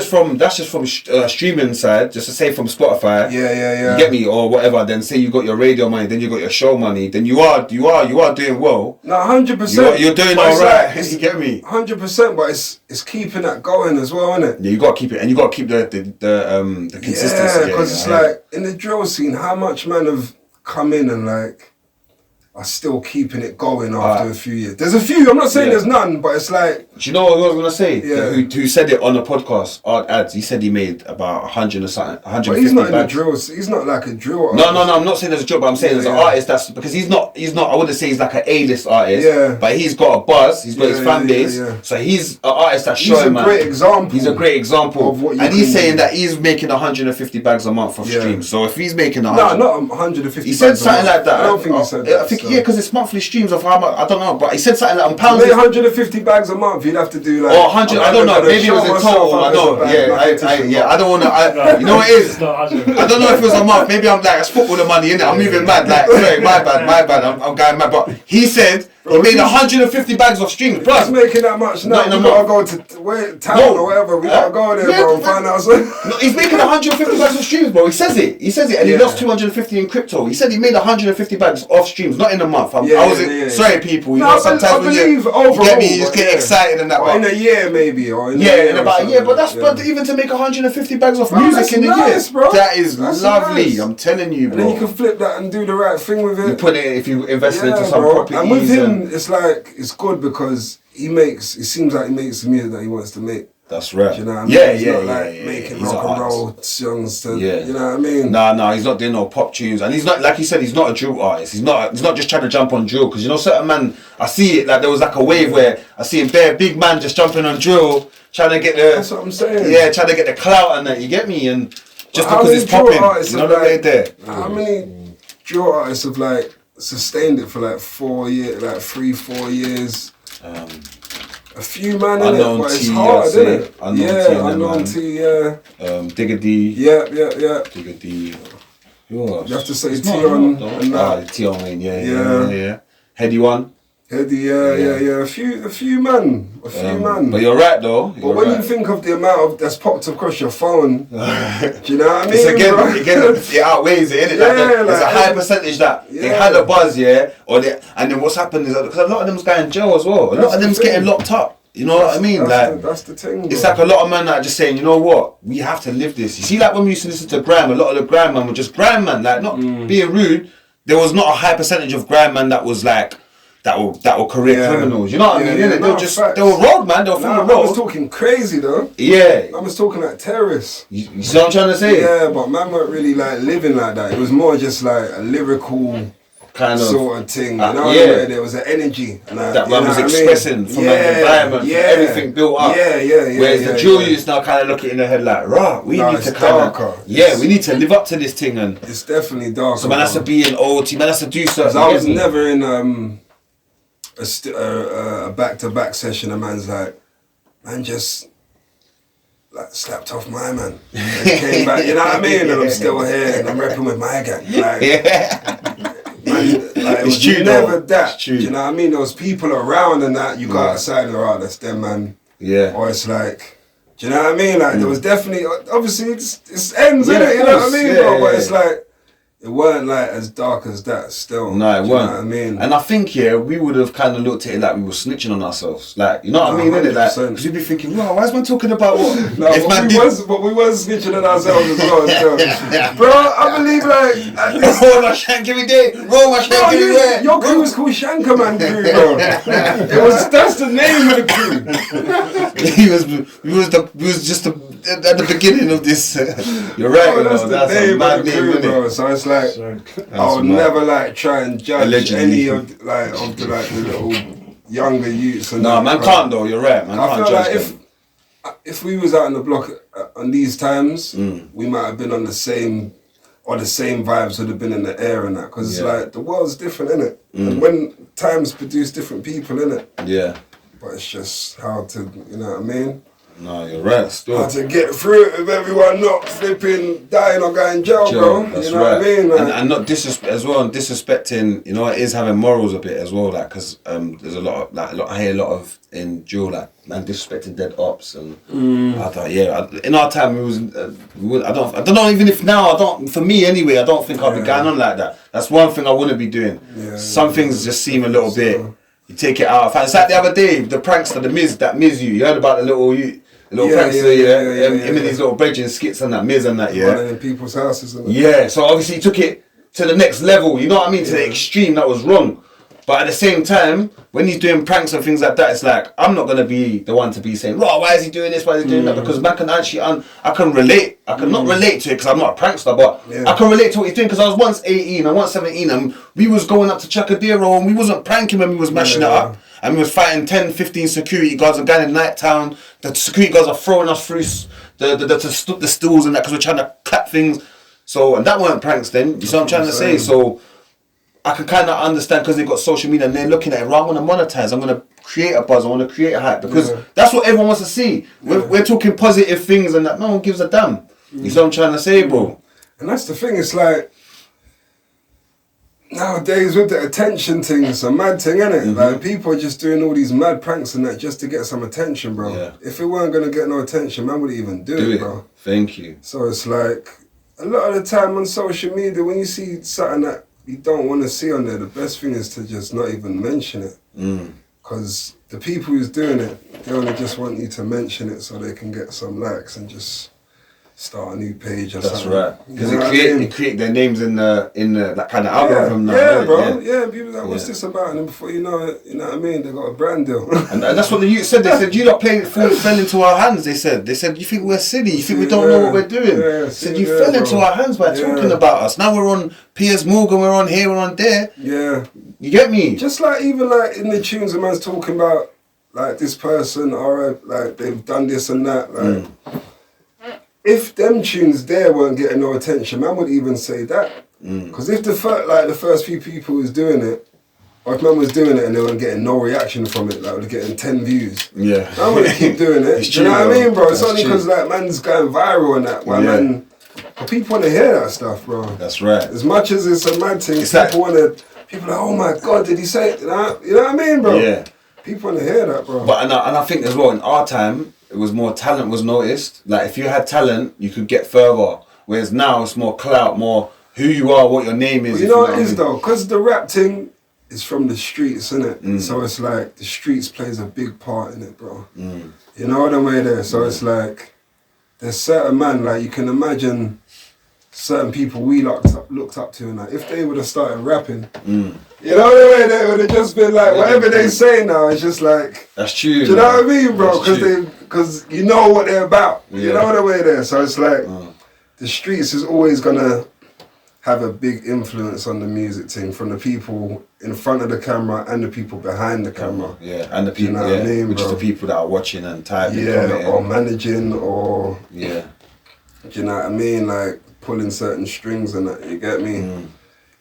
just from streaming side, just to say from Spotify. Yeah. You get me, or whatever. Then say you got your radio money, then you got your show money. Then you are doing well. No, 100%. You're doing But it's alright. like- You get me? 100%, but it's keeping that going as well, isn't it? Yeah, you gotta keep it, and you gotta keep the consistency. Yeah, because it's like in the drill scene, how much men have come in and like are still keeping it going after a few years. There's a few. I'm not saying there's none, but it's like. Do you know what I was gonna say? Yeah. Who said it on a podcast? Art Ads. He said he made about 100 or something. 150 But he's not in the bags. drill. He's not like a drill. No, artist. I'm not saying there's a job, but I'm saying there's an artist that's because he's not. I wouldn't say he's like an A-list artist. Yeah. But he's got a buzz. He's got his fan base. yeah. So he's an artist that's He's showing, a man. great example. He's a great example of what you and he's can saying do. that he's making 150 bags a month of Yeah. streams. So if he's making 100, No, not 150. he said bags a something month. like that. I don't think he said that. I think so. yeah, because it's monthly streams of how much. I don't know, but he said something like on To pounds. make 150 bags a month, you'd have to do like. Or 100, I don't know, maybe it was in total, I don't, I don't want to, you know what it is? It's not 100. I don't know if it was a month, maybe I'm like, it's footballer money, innit? I'm moving mad, like, sorry, my bad, I'm going mad, but he said he made 150 bags of streams, He's bro. making that much now. Not in a We gotta go to town No. or whatever. We gotta go there, Yeah, bro, and but- find out something. No, he's making 150 bags of streams, bro. He says it, and he Yeah. lost 250 in crypto. He said he made 150 bags of streams, not in a month. Sorry, people. You No, know, I sometimes when believe you overall, get me, you just but get yeah. excited and that. Or But in a year, maybe, or in yeah, in or about a year, something. but that's Yeah. but even to make 150 bags of Bro, music that's in a nice, year, bro. that is That's lovely. nice. I'm telling you, And then you bro. can flip that and do the right thing with it. You put it if you invest Yeah, into some bro. properties. And with him, it's like it's good because it seems like he makes the music that he wants to make. that's right. Do you know what I mean? Yeah, He's yeah, not yeah, like yeah. making He's rock an and artist. roll songs to, Yeah. you know what I mean? No, he's not doing no pop tunes, and he's not like you said. He's not a drill artist. He's not just trying to jump on drill because you know certain man. I see it like there was like a wave where I see a bare big man just jumping on drill, trying to get the. That's what I'm saying. Yeah, trying to get the clout and that. You get me, and just How because many it's drill popping, artists you know have, the way like, there. How many drill artists have like sustained it for like 4 years, like 3-4 years? A few man in it, Unknown but it's T, hard, I'd isn't say. it? Unknown T Yeah, and them, unknown man. T, yeah. Digger D. Yeah. Digger D. Who else? You have to say It's T not on though. and that. T on Wayne, Yeah. yeah. Heady one. Eddie, yeah. A few man. But you're right though. But You're when right. you think of the amount of that's popped across your phone, do you know what I mean? It's again, bro? it outweighs it, innit? Yeah, There's a like, high percentage that they yeah. had a buzz, yeah, and then what's happened is that because a lot of them's going in jail as well. A lot That's of the them's thing. getting locked up. You know what I mean? That's the thing. It's bro. like a lot of men that are just saying, you know what, we have to live this. You see, like when we used to listen to grime, a lot of the grime man were just grime man, like not being rude. There was not a high percentage of grime man that was like that were career criminals. You know what I mean? Innit? no, They were road man. They were from Nah, the I was road. talking crazy though. Yeah. I was talking like terrorists. You see what I'm trying to say? Yeah, but man weren't really like living like that. It was more just like a lyrical Kind of. sort of thing. You know, yeah. where there was an energy and That man was expressing from the environment, from everything built up. Yeah. Whereas the drill youths now kind of look at it in their head like, rah, we need it's to kind darker. of, we need to live up to this thing, and It's definitely dark. so man has to be an OT, man has to do certain. I was never in a back-to-back session, a man's like, man just like slapped off my man. And came back, you know what I mean? And I'm still here and I'm rapping with my gang. Like, man, like, it was true, never though. that. It's true. You know what I mean? There was people around and that, you got outside and alright, that's them, man. Yeah. Or it's like, do you know what I mean? Like, there was definitely, obviously, it's ends, innit? You know what I mean, bro? But it's like, it weren't like as dark as that still. No, it do weren't. You know what I mean? And I think, we would have kind of looked at it like we were snitching on ourselves. Like, you know what I mean, innit? Like, 100%. because you'd be thinking, wow, why is man talking about what? No, if man but we was snitching on ourselves as well. Still. Bro, I believe like... roll my shank every day, roll my shank every day. Your crew was called Shankerman crew, bro. That's the name of the crew. we was just at the beginning of this. You're right, Bro, that's bro. the That's a name mad of the name, crew, innit? bro. So it's like, I would mad. never like try and judge Allegedly. any of the little younger youths. And No, that, man bro. can't though. You're right, man. I Can't feel like judge them. if we was out on the block on these times, we might have been on the same vibes would have been in the air and that, because like the world's different, innit? And when times produce different people, innit? Yeah. But it's just how to, you know what I mean? No, you're right. Still. How to get through it with everyone not flipping, dying or going jail, bro. That's you know right. what I mean? Like, And not disrespect as well, and disrespecting. You know, it is having morals a bit as well. Like, because there's a lot of I hear a lot of in jail, like man disrespecting dead ops, and I thought, in our time I don't know even if now I don't. For me anyway, I don't think I'll be going on like that. That's one thing I wouldn't be doing. Some things just seem a little bit. You take it out. It's like the other day, the prankster, the Miz, that Miz you heard about the little prankster, him and his little bridging skits and that Miz and that, running in people's houses and that. Yeah, so obviously he took it to the next level, you know what I mean, to the extreme, that was wrong. But at the same time, when he's doing pranks and things like that, it's like, I'm not going to be the one to be saying, "Raw, why is he doing this, why is he doing that?" Because man can actually, I can relate. I can not relate to it because I'm not a prankster, but I can relate to what he's doing because I was once 18, I was once 17, and we was going up to Chakadero and we wasn't pranking when we was mashing it up. And we was fighting 10, 15 security guards and going in night town. The security guards are throwing us through the stools and that because we're trying to clap things. So, and that weren't pranks then, you see what I'm trying to say? So, I can kind of understand because they've got social media and they're looking at it, right, I'm going to monetize, I'm going to create a buzz, I want to create a hype because that's what everyone wants to see. We're talking positive things and that no one gives a damn. You see what I'm trying to say, bro? And that's the thing, it's like, nowadays with the attention thing, it's a mad thing, innit? Like people are just doing all these mad pranks and that just to get some attention, bro. Yeah. If it weren't gonna get no attention, man wouldn't even do it, bro. Thank you. So it's like, a lot of the time on social media, when you see something that you don't want to see on there, the best thing is to just not even mention it. Because the people who's doing it, they only just want you to mention it so they can get some likes and just start a new page or That's something. right. Because You know what I it mean? create their names in that kind of algorithm now. Yeah, bro. Yeah. Yeah, people like, what's this about? And then before you know it, you know what I mean? They got a brand deal. And that's what the youth said. They said, "You lot playing fell into our hands." They said, "You think we're silly? You think we don't know what we're doing?" Yeah, said, "You fell into our hands by talking about us. Now we're on Piers Morgan. We're on here. We're on there. Yeah. You get me? Just like even like in the tunes, a man's talking about like this person, alright, like they've done this and that. Like if them tunes there weren't getting no attention, man would even say that. Because if the first few people was doing it, or if man was doing it and they weren't getting no reaction from it, like they're getting 10 views, Yeah. man would keep doing it. It's Do you know true, what I mean, bro? It's That's only true. because like man's going viral and that. Why man? But people want to hear that stuff, bro. That's right. As much as it's a mad thing, It's like- people are like, oh my god, did he say it? You know what I mean, bro? Yeah. People want to hear that, bro. But and I think as well in our time it was more talent was noticed. Like if you had talent, you could get further. Whereas now it's more clout, more who you are, what your name is. But you know what it is though, because the rap thing is from the streets, innit? So it's like the streets plays a big part in it, bro. You know what I mean? There, so it's like there's certain man like you can imagine certain people we looked up to, and like if they would have started rapping, you know what I mean? They would have just been like whatever they say now. It's just like that's true. do you know what I mean, bro? That's Because you know what they're about. You Yeah. know what I mean? There, so it's like the streets is always gonna have a big influence on the music thing from the people in front of the camera and the people behind the camera. Yeah, and the Do you people, know what I mean, which is bro? the people that are watching and typing. Yeah, commenting. or managing, or Yeah. do you know what I mean? Like pulling certain strings and that. You get me?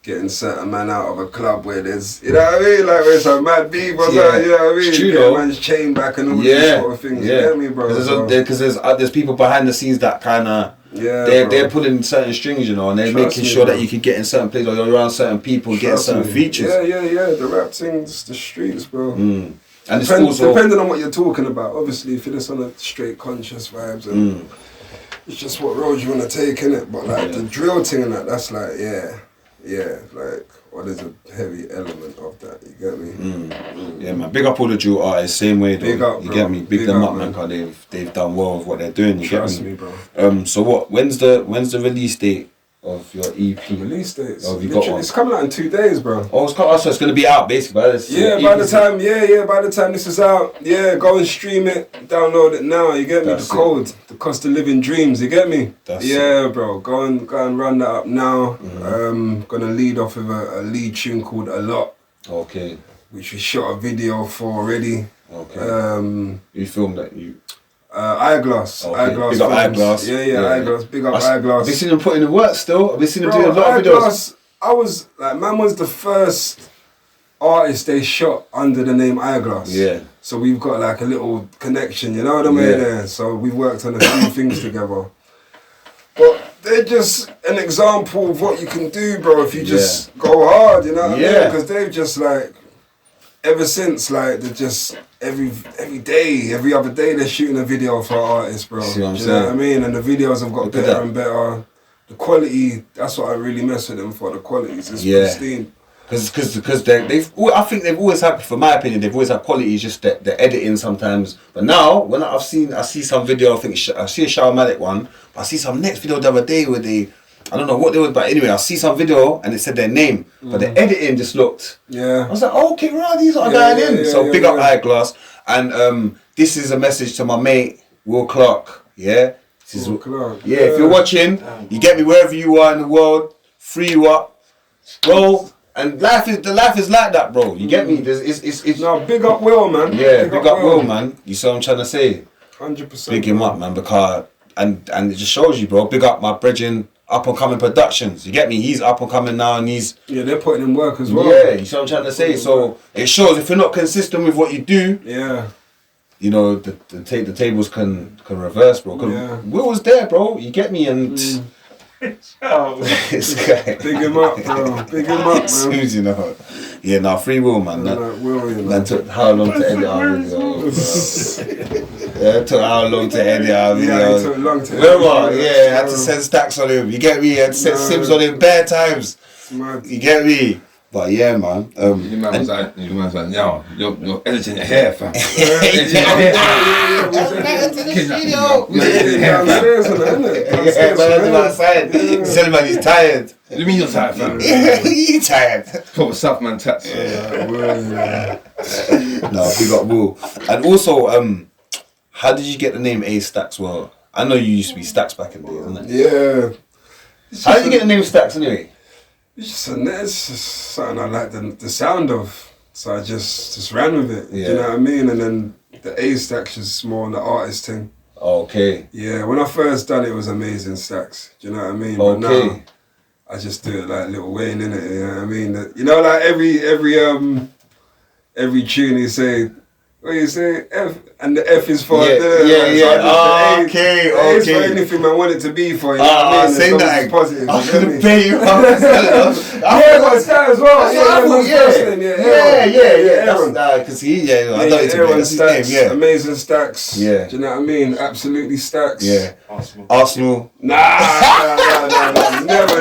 getting certain man out of a club where there's, you know what I mean, like where some mad beef or something, you know what I mean? It's true, Get though. man's chain back and all these sort of things. You get me, bro? Because there's people behind the scenes that kind of they're pulling certain strings, you know, and they're making sure that you can get in certain places or you're around certain people, getting certain features. Yeah. The rap thing's the streets, bro. And it's also depending on what you're talking about. Obviously, if you're just on a straight conscious vibes and it's just what road you want to take, innit? But like the drill thing and that's like, like, there's a heavy element of that, you get me? Yeah, man, big up all the drill artists, same way though. Big up, you bro. get me? Big them up, man, because they've done well with what they're doing, you Trust get me? bro. So what, when's the release date of your EP? Release dates. Oh, have you got one? It's coming out in 2 days, bro. Oh, so it's going to be out basically. By the time this is out, go and stream it, download it now, you get me? That's the code, the cost of living dreams, you get me? That's bro, go and run that up now. Gonna lead off with a lead tune called A Lot. Okay. Which we shot a video for already. Okay. You filmed that, Eyeglass. Okay. Eyeglass. Big up films. Eyeglass. Yeah, Eyeglass. Big up Eyeglass. Have you seen him putting in work still? Have you seen him Bro, doing a lot of videos? I was like, man was the first artist they shot under the name Eyeglass. Yeah. So we've got like a little connection, you know what I mean? There. So we've worked on a few things together. But they're just an example of what you can do, bro, if you just go hard, you know what I mean? Because they've just like, ever since, like, they're just every day, every other day, they're shooting a video for artists, bro. See what I'm Do you saying? know what I mean? And the videos have got better and better. The quality, that's what I really mess with them for. The quality is just pristine. Because I think they've always had, for my opinion, they've always had quality. It's just the editing sometimes. But now, when I see some video, I see a Shower Malik one. But I see some next video the other day where I don't know what they was, but anyway, I see some video and it said their name, but the editing just looked. I was like, okay, right, these are going in. So big up Eyeglass, and this is a message to my mate Will Clark. Will Clark. If you're watching, you get me wherever you are in the world, free you up, bro. And life is like that, bro. You get me? It's no, big up Will, man. Yeah, big up Will, man. You see what I'm trying to say? 100%. Big him up, man, because and it just shows you, bro. Big up my brethren. Up and coming productions, you get me? He's up and coming now, and they're putting in work as well. Yeah, you see what I'm trying to say. So it shows if you're not consistent with what you do, you know the tables can reverse, bro. Cause Will was there, bro. You get me? And this guy, big him up, bro. Big him up, man. You know, yeah, nah, free Will, man. That took how long to edit our video? It took how long to edit our video? Yeah, it took long to edit. I had to send Staxx on him. You get me? I had to send Sims on him bare times. You get me? But yeah, man. You man was like, yo, you're editing your hair, fam. Editing your hair. Tell him he's tired. What do you mean you're tired, fam? He's tired. Proper Southman tats. No, big up Will. And also, how did you get the name A Staxx? Well, I know you used to be Staxx back in the day, isn't it? Yeah. How did you get the name Staxx anyway? It's just something I like the sound of, so I just ran with it. Do you know what I mean? And then the A Staxx is more on the artist thing. Okay. Yeah, when I first done it, it was amazing Staxx. Do you know what I mean? But now I just do it like Lil Wayne, innit? You know what I mean? You know, like every tune you say. What you say? F, and the F is for okay. It's for anything I want it to be for. You know what I mean? Say that. Positive. I couldn't pay you. But it's that as well. Yeah. Because I know it's his name. Yeah. Amazing Staxx. Yeah. Do you know what I mean? Absolutely Staxx. Yeah. Arsenal. Nah. Never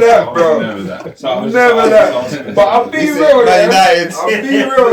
that, bro. Never that. But I'll be real,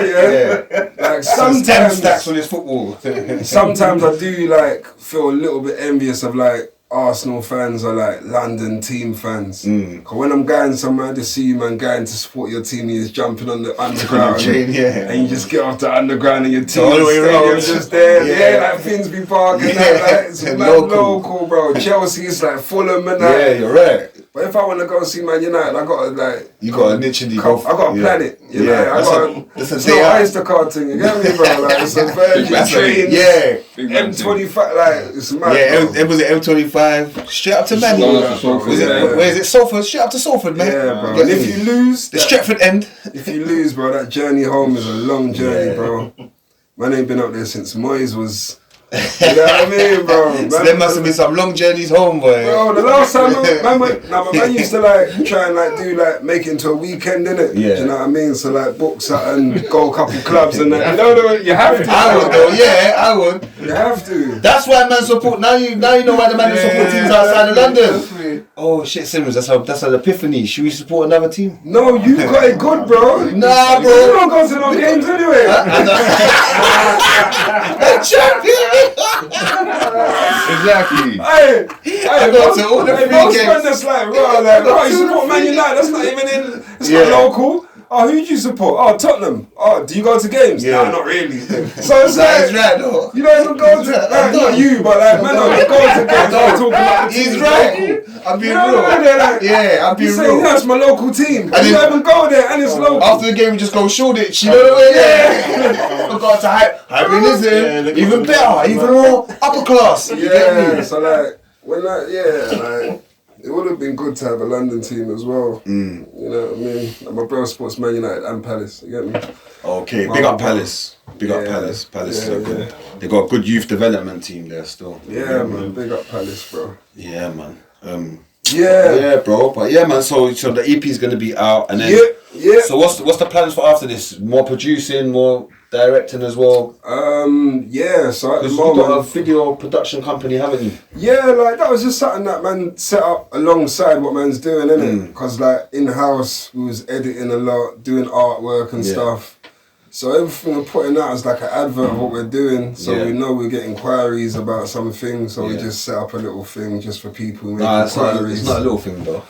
yeah. Like sometimes Staxx on his football. Sometimes I do like feel a little bit envious of like Arsenal fans or like London team fans. Cause when I'm going somewhere, I just see you man going to support your team, you're just jumping on the underground, and you just get off the underground and your team all the way around, just there, like Finsbury Park and that, like it's local, bro. Chelsea is like Fulham and that. Yeah, you're right. But if I want to go see Man United, I got to like... You got to literally I go... got to plan it, you know? I that's got that's a it's day not out. Oyster thing, you get me, bro? Like, it's a Virgin That's train. Yeah. M25, like, it's mad, Yeah, bro. it was it M25, straight up to Man. going up to Salford, Was it, yeah. where is it? Salford, straight up to Salford, man. Yeah, bro. Get And me? if you lose... The Stretford end. If you lose, bro, that journey home is a long journey, bro. Man ain't been up there since Moyes was... You know what I mean, bro? So there must have been some long journeys home, boy. Bro, the last time man used to like try and like do like make it into a weekend, innit? Yeah. Do you know what I mean? So like book something, go a couple clubs and that. You have to. I would though, yeah, I would. You have to. That's why man support. Now you know why the man support teams outside of London. Oh shit, Simmons, that's an epiphany. Should we support another team? No, you got it good, bro. Nah, You bro. don't go to no games anyway. Exactly. I go to all the free most games. friends that's like, bro, you support Man United. That's not even in. It's Yeah. not local. Oh, who do you support? Oh, Tottenham. Oh, do you go to games? Yeah. Nah, not really. So it's That is like, right, though. you don't even go to, like, not you, but like, man, don't go to games. I'm talking about the He's teams right. local. I'm being You know real. what I mean? Like, Yeah, I'm being you saying real. that's my local team. And And you then- don't even go there, and it's local. After the game, we just go Shoreditch. You know what I mean? Yeah. We got to Hibernism, even better, even more upper class. You get Yeah, me? so like, when like, like, it would have been good to have a London team as well. You know what I mean? Like my brother sports Man United and Palace, you get me? Okay, big up Palace. Big up Yeah. Palace. Palace Yeah, is good. yeah. They got a good youth development team there still. Yeah, man, big up Palace, bro. Yeah, man. Yeah. Yeah, bro. But yeah, man. So the EP is gonna be out, and then Yeah. So what's the plans for after this? More producing, more directing as well. Yeah, so at the Because you've got a moment, video production company, haven't you? yeah, like that was just something that man set up alongside what man's doing, innit? Because like in house, we was editing a lot, doing artwork and Yeah. stuff. So everything we're putting out is like an advert of what we're doing. So Yeah. we know we get inquiries about something. So we Yeah. just set up a little thing just for people who make Nah, it's inquiries. not a little thing though.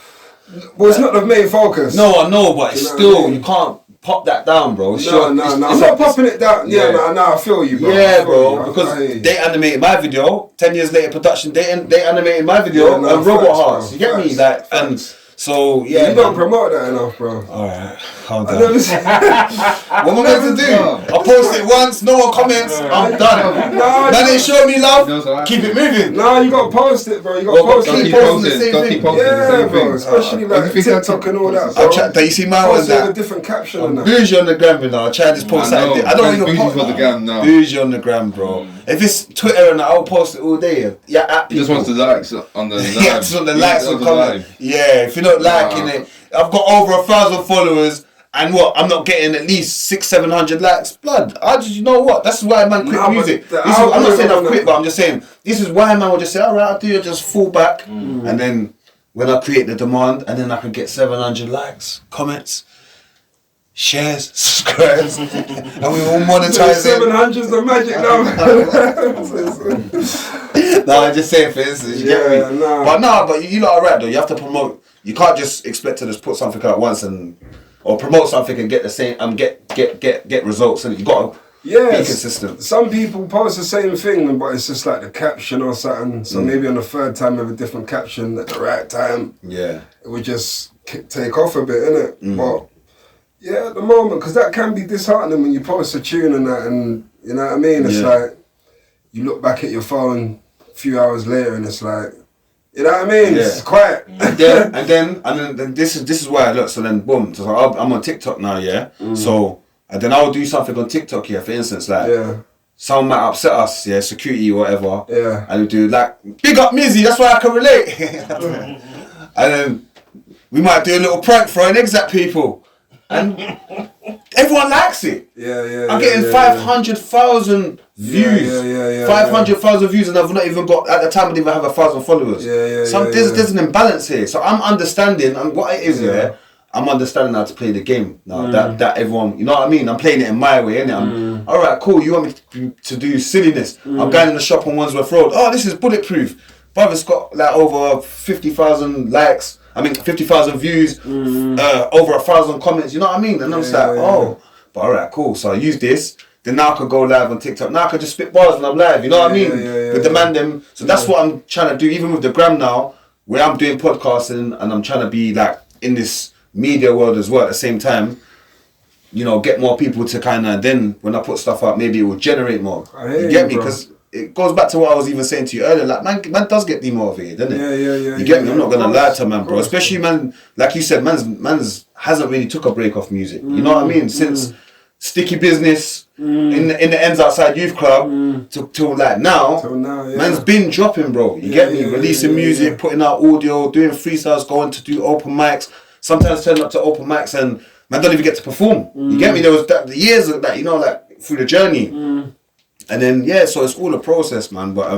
Well, it's not the main focus. No, I know, but it's You know what still I mean? you can't pop that down, bro. It's No, your- no, it's- no. it's I'm a- not popping it down. Yeah, Yeah. no, I feel you, bro. I Yeah, feel bro, you. because I hear you. they animated my video. 10 years later, production. They animated my video Yeah, no, and Robot facts, Hearts. bro. You get me? Facts, Like, and facts. so yeah. You don't man. promote that enough, bro. All right, calm I down. never see- What am I meant to do? I post it once, no one comments, I'm done. No, Now they show me love, No, so I- keep it moving. No, you gotta post it, bro. You gotta Well, post keep it. posting the same thing. Yeah, bro. Especially like you think I TikTok can- and all that, bro. I'll try, you see my one's Post it with a that. different caption and that. Bougie on the gram, you know. I try to just post I know. something. I don't even Bougie post for the gram now. Bougie on the gram, bro. If it's Twitter and that, I'll post it all day. Yeah, at He just people. wants the likes on the live. Yeah, just on the likes and on the comment. live. Yeah, if you're not liking Nah. it, I've got over 1,000 followers, and what? I'm not getting at least 600-700 likes. Blood. I just, you know what? That's why man quit Nah, but music. the This is, I'm not saying I've algorithm- quit, but I'm just saying this is why man will just say, all right, I'll do it. Just fall back, and then when I create the demand, and then I can get 700 likes, comments, shares, subscribes, and we all monetize it. 700's the magic number. No, I'm just saying for instance, you get Yeah, me? nah. But you lot are right though, you have to promote. You can't just expect to just put something out once or promote something and get the same get results, and you got to be Yes. consistent. Some people post the same thing, but it's just like the caption or something. So maybe on the third time with a different caption at the right time, Yeah. it would just take off a bit, innit? But yeah, at the moment, because that can be disheartening when you post a tune and that, and you know what I mean? It's Yeah. like, you look back at your phone a few hours later and it's like, you know what I mean? Yeah. It's quiet. And then this is why I look. So then boom. So I'm on TikTok now, yeah. So and then I'll do something on TikTok here. For instance, like Yeah, someone might upset us, yeah, security or whatever. yeah. And we do like big up Mizzy. That's why I can relate. And then we might do a little prank throwing eggs at people, and everyone likes it. Yeah. I'm getting 500,000 views. Yeah. 500,000 views, and I've not even got, at the time I didn't even have 1,000 followers. Yeah. There's an imbalance here. So I'm understanding, and what it is, Yeah. I'm understanding how to play the game now. That everyone, you know what I mean? I'm playing it in my way, innit? All right, cool. You want me to do silliness? I'm going in the shop on Wandsworth Road. Oh, this is bulletproof. Brother's got like over 50,000 likes. 50,000 views, over 1,000 comments. You know what I mean? And I'm just like, oh, but all right, cool. So I use this. Then now I could go live on TikTok. Now I could just spit bars when I'm live. You know what I mean? Yeah. With the man them. So that's what I'm trying to do. Even with the gram now, where I'm doing podcasting and I'm trying to be like in this media world as well at the same time, you know, get more people to kind of, then when I put stuff up, maybe it will generate more. You get me? Because it goes back to what I was even saying to you earlier, like man does get demotivated, doesn't it? Yeah. You get me? I'm not gonna lie to man, bro. Especially man, like you said, man's hasn't really took a break off music. You know what I mean? Since Sticky Business in the Ends Outside Youth Club till like now, man's been dropping, bro. You get me? Releasing music, putting out audio, doing freestyles, going to do open mics. Sometimes turning up to open mics and man don't even get to perform. You get me? There was the years of that, you know, like through the journey, and then so it's all a process, man. But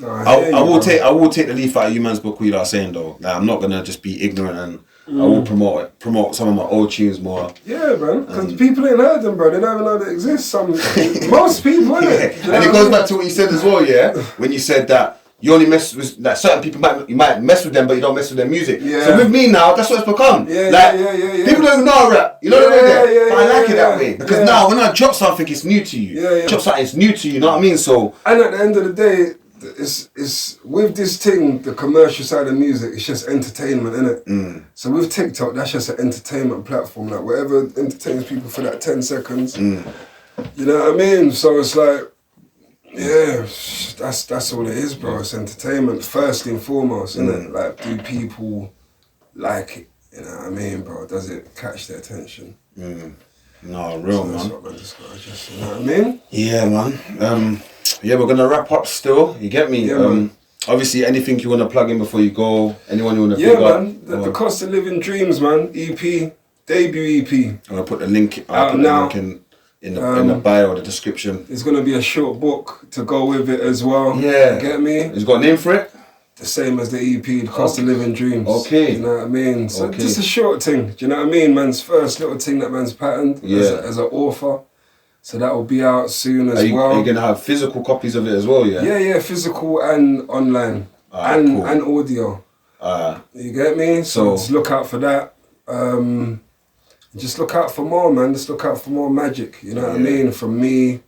I will take the leaf out of you man's book. What you are saying though, like, I'm not gonna just be ignorant and. I will promote some of my old tunes more. Yeah, man, because people ain't heard them, bro. They don't even know they exist. Most people, innit? And it goes back to what you said as well, yeah. When you said that you only mess with like certain people, you might mess with them, but you don't mess with their music. Yeah. So with me now, that's what it's become. People don't even know I rap. You know what I mean? But I like it that way because now when I drop something, it's new to you. Drop something, it's new to you. You know what I mean? So and at the end of the day. It's with this thing, the commercial side of music, it's just entertainment, innit? So with TikTok, that's just an entertainment platform, like whatever entertains people for that 10 seconds. You know what I mean? So it's like, that's all it is, bro. It's entertainment first and foremost, innit? Like, do people like it? You know what I mean, bro? Does it catch their attention? No, real, man. That's what man just gotta just, you know what I mean? Yeah, man. Yeah, we're gonna wrap up still. You get me? Yeah, obviously, anything you wanna plug in before you go? Anyone you wanna pick up? Yeah, man. The Cost of Living Dreams, man. EP, debut EP. I'm gonna put the link. In the bio or the description. There's gonna be a short book to go with it as well. Yeah. You get me? It's got a name for it? The same as the EP, The Cost of Living Dreams. Okay. You know what I mean? So just a short thing. Do you know what I mean? Man's first little thing that man's patterned as an author. So that will be out soon as well. Are you gonna have physical copies of it as well? Yeah. Yeah, physical and online, and audio. You get me? So just look out for that. Just look out for more, man. Just look out for more magic. You know what I mean? From me,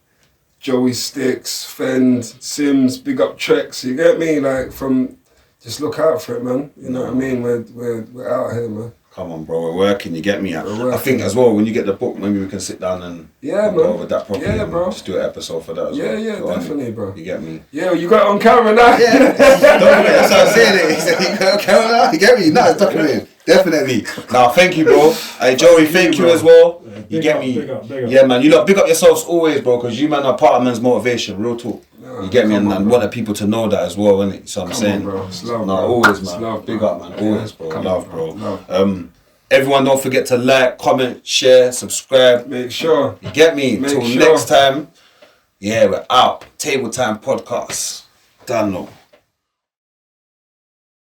Joey Staxx, Fend, Sims, big up Trex. You get me? Like just look out for it, man. You know what I mean? We're out here, man. Come on, bro, we're working, you get me? I think as well, when you get the book, maybe we can sit down and go over that properly. Yeah, bro. Just do an episode for that as well. Yeah, definitely, bro. You get me? Yeah, you got it on camera now. Yeah, that's what I'm saying. He said, you got it on camera now? You get me? No, it's documented. Definitely. Now, thank you, bro. Hey, Joey, thank you as well. You get me? Big up. Yeah, man. You lot big up yourselves always, bro, because you, man, are part of man's motivation. Real talk. You get me? And want people to know that as well, innit? So I'm saying. Bro. It's love, no, bro. always, man. Love, big up, man. Always, bro. Love, bro. Love. Everyone, don't forget to like, comment, share, subscribe. Make sure. You get me? Till next time. Yeah, we're out. Table Time Podcast. Done, no.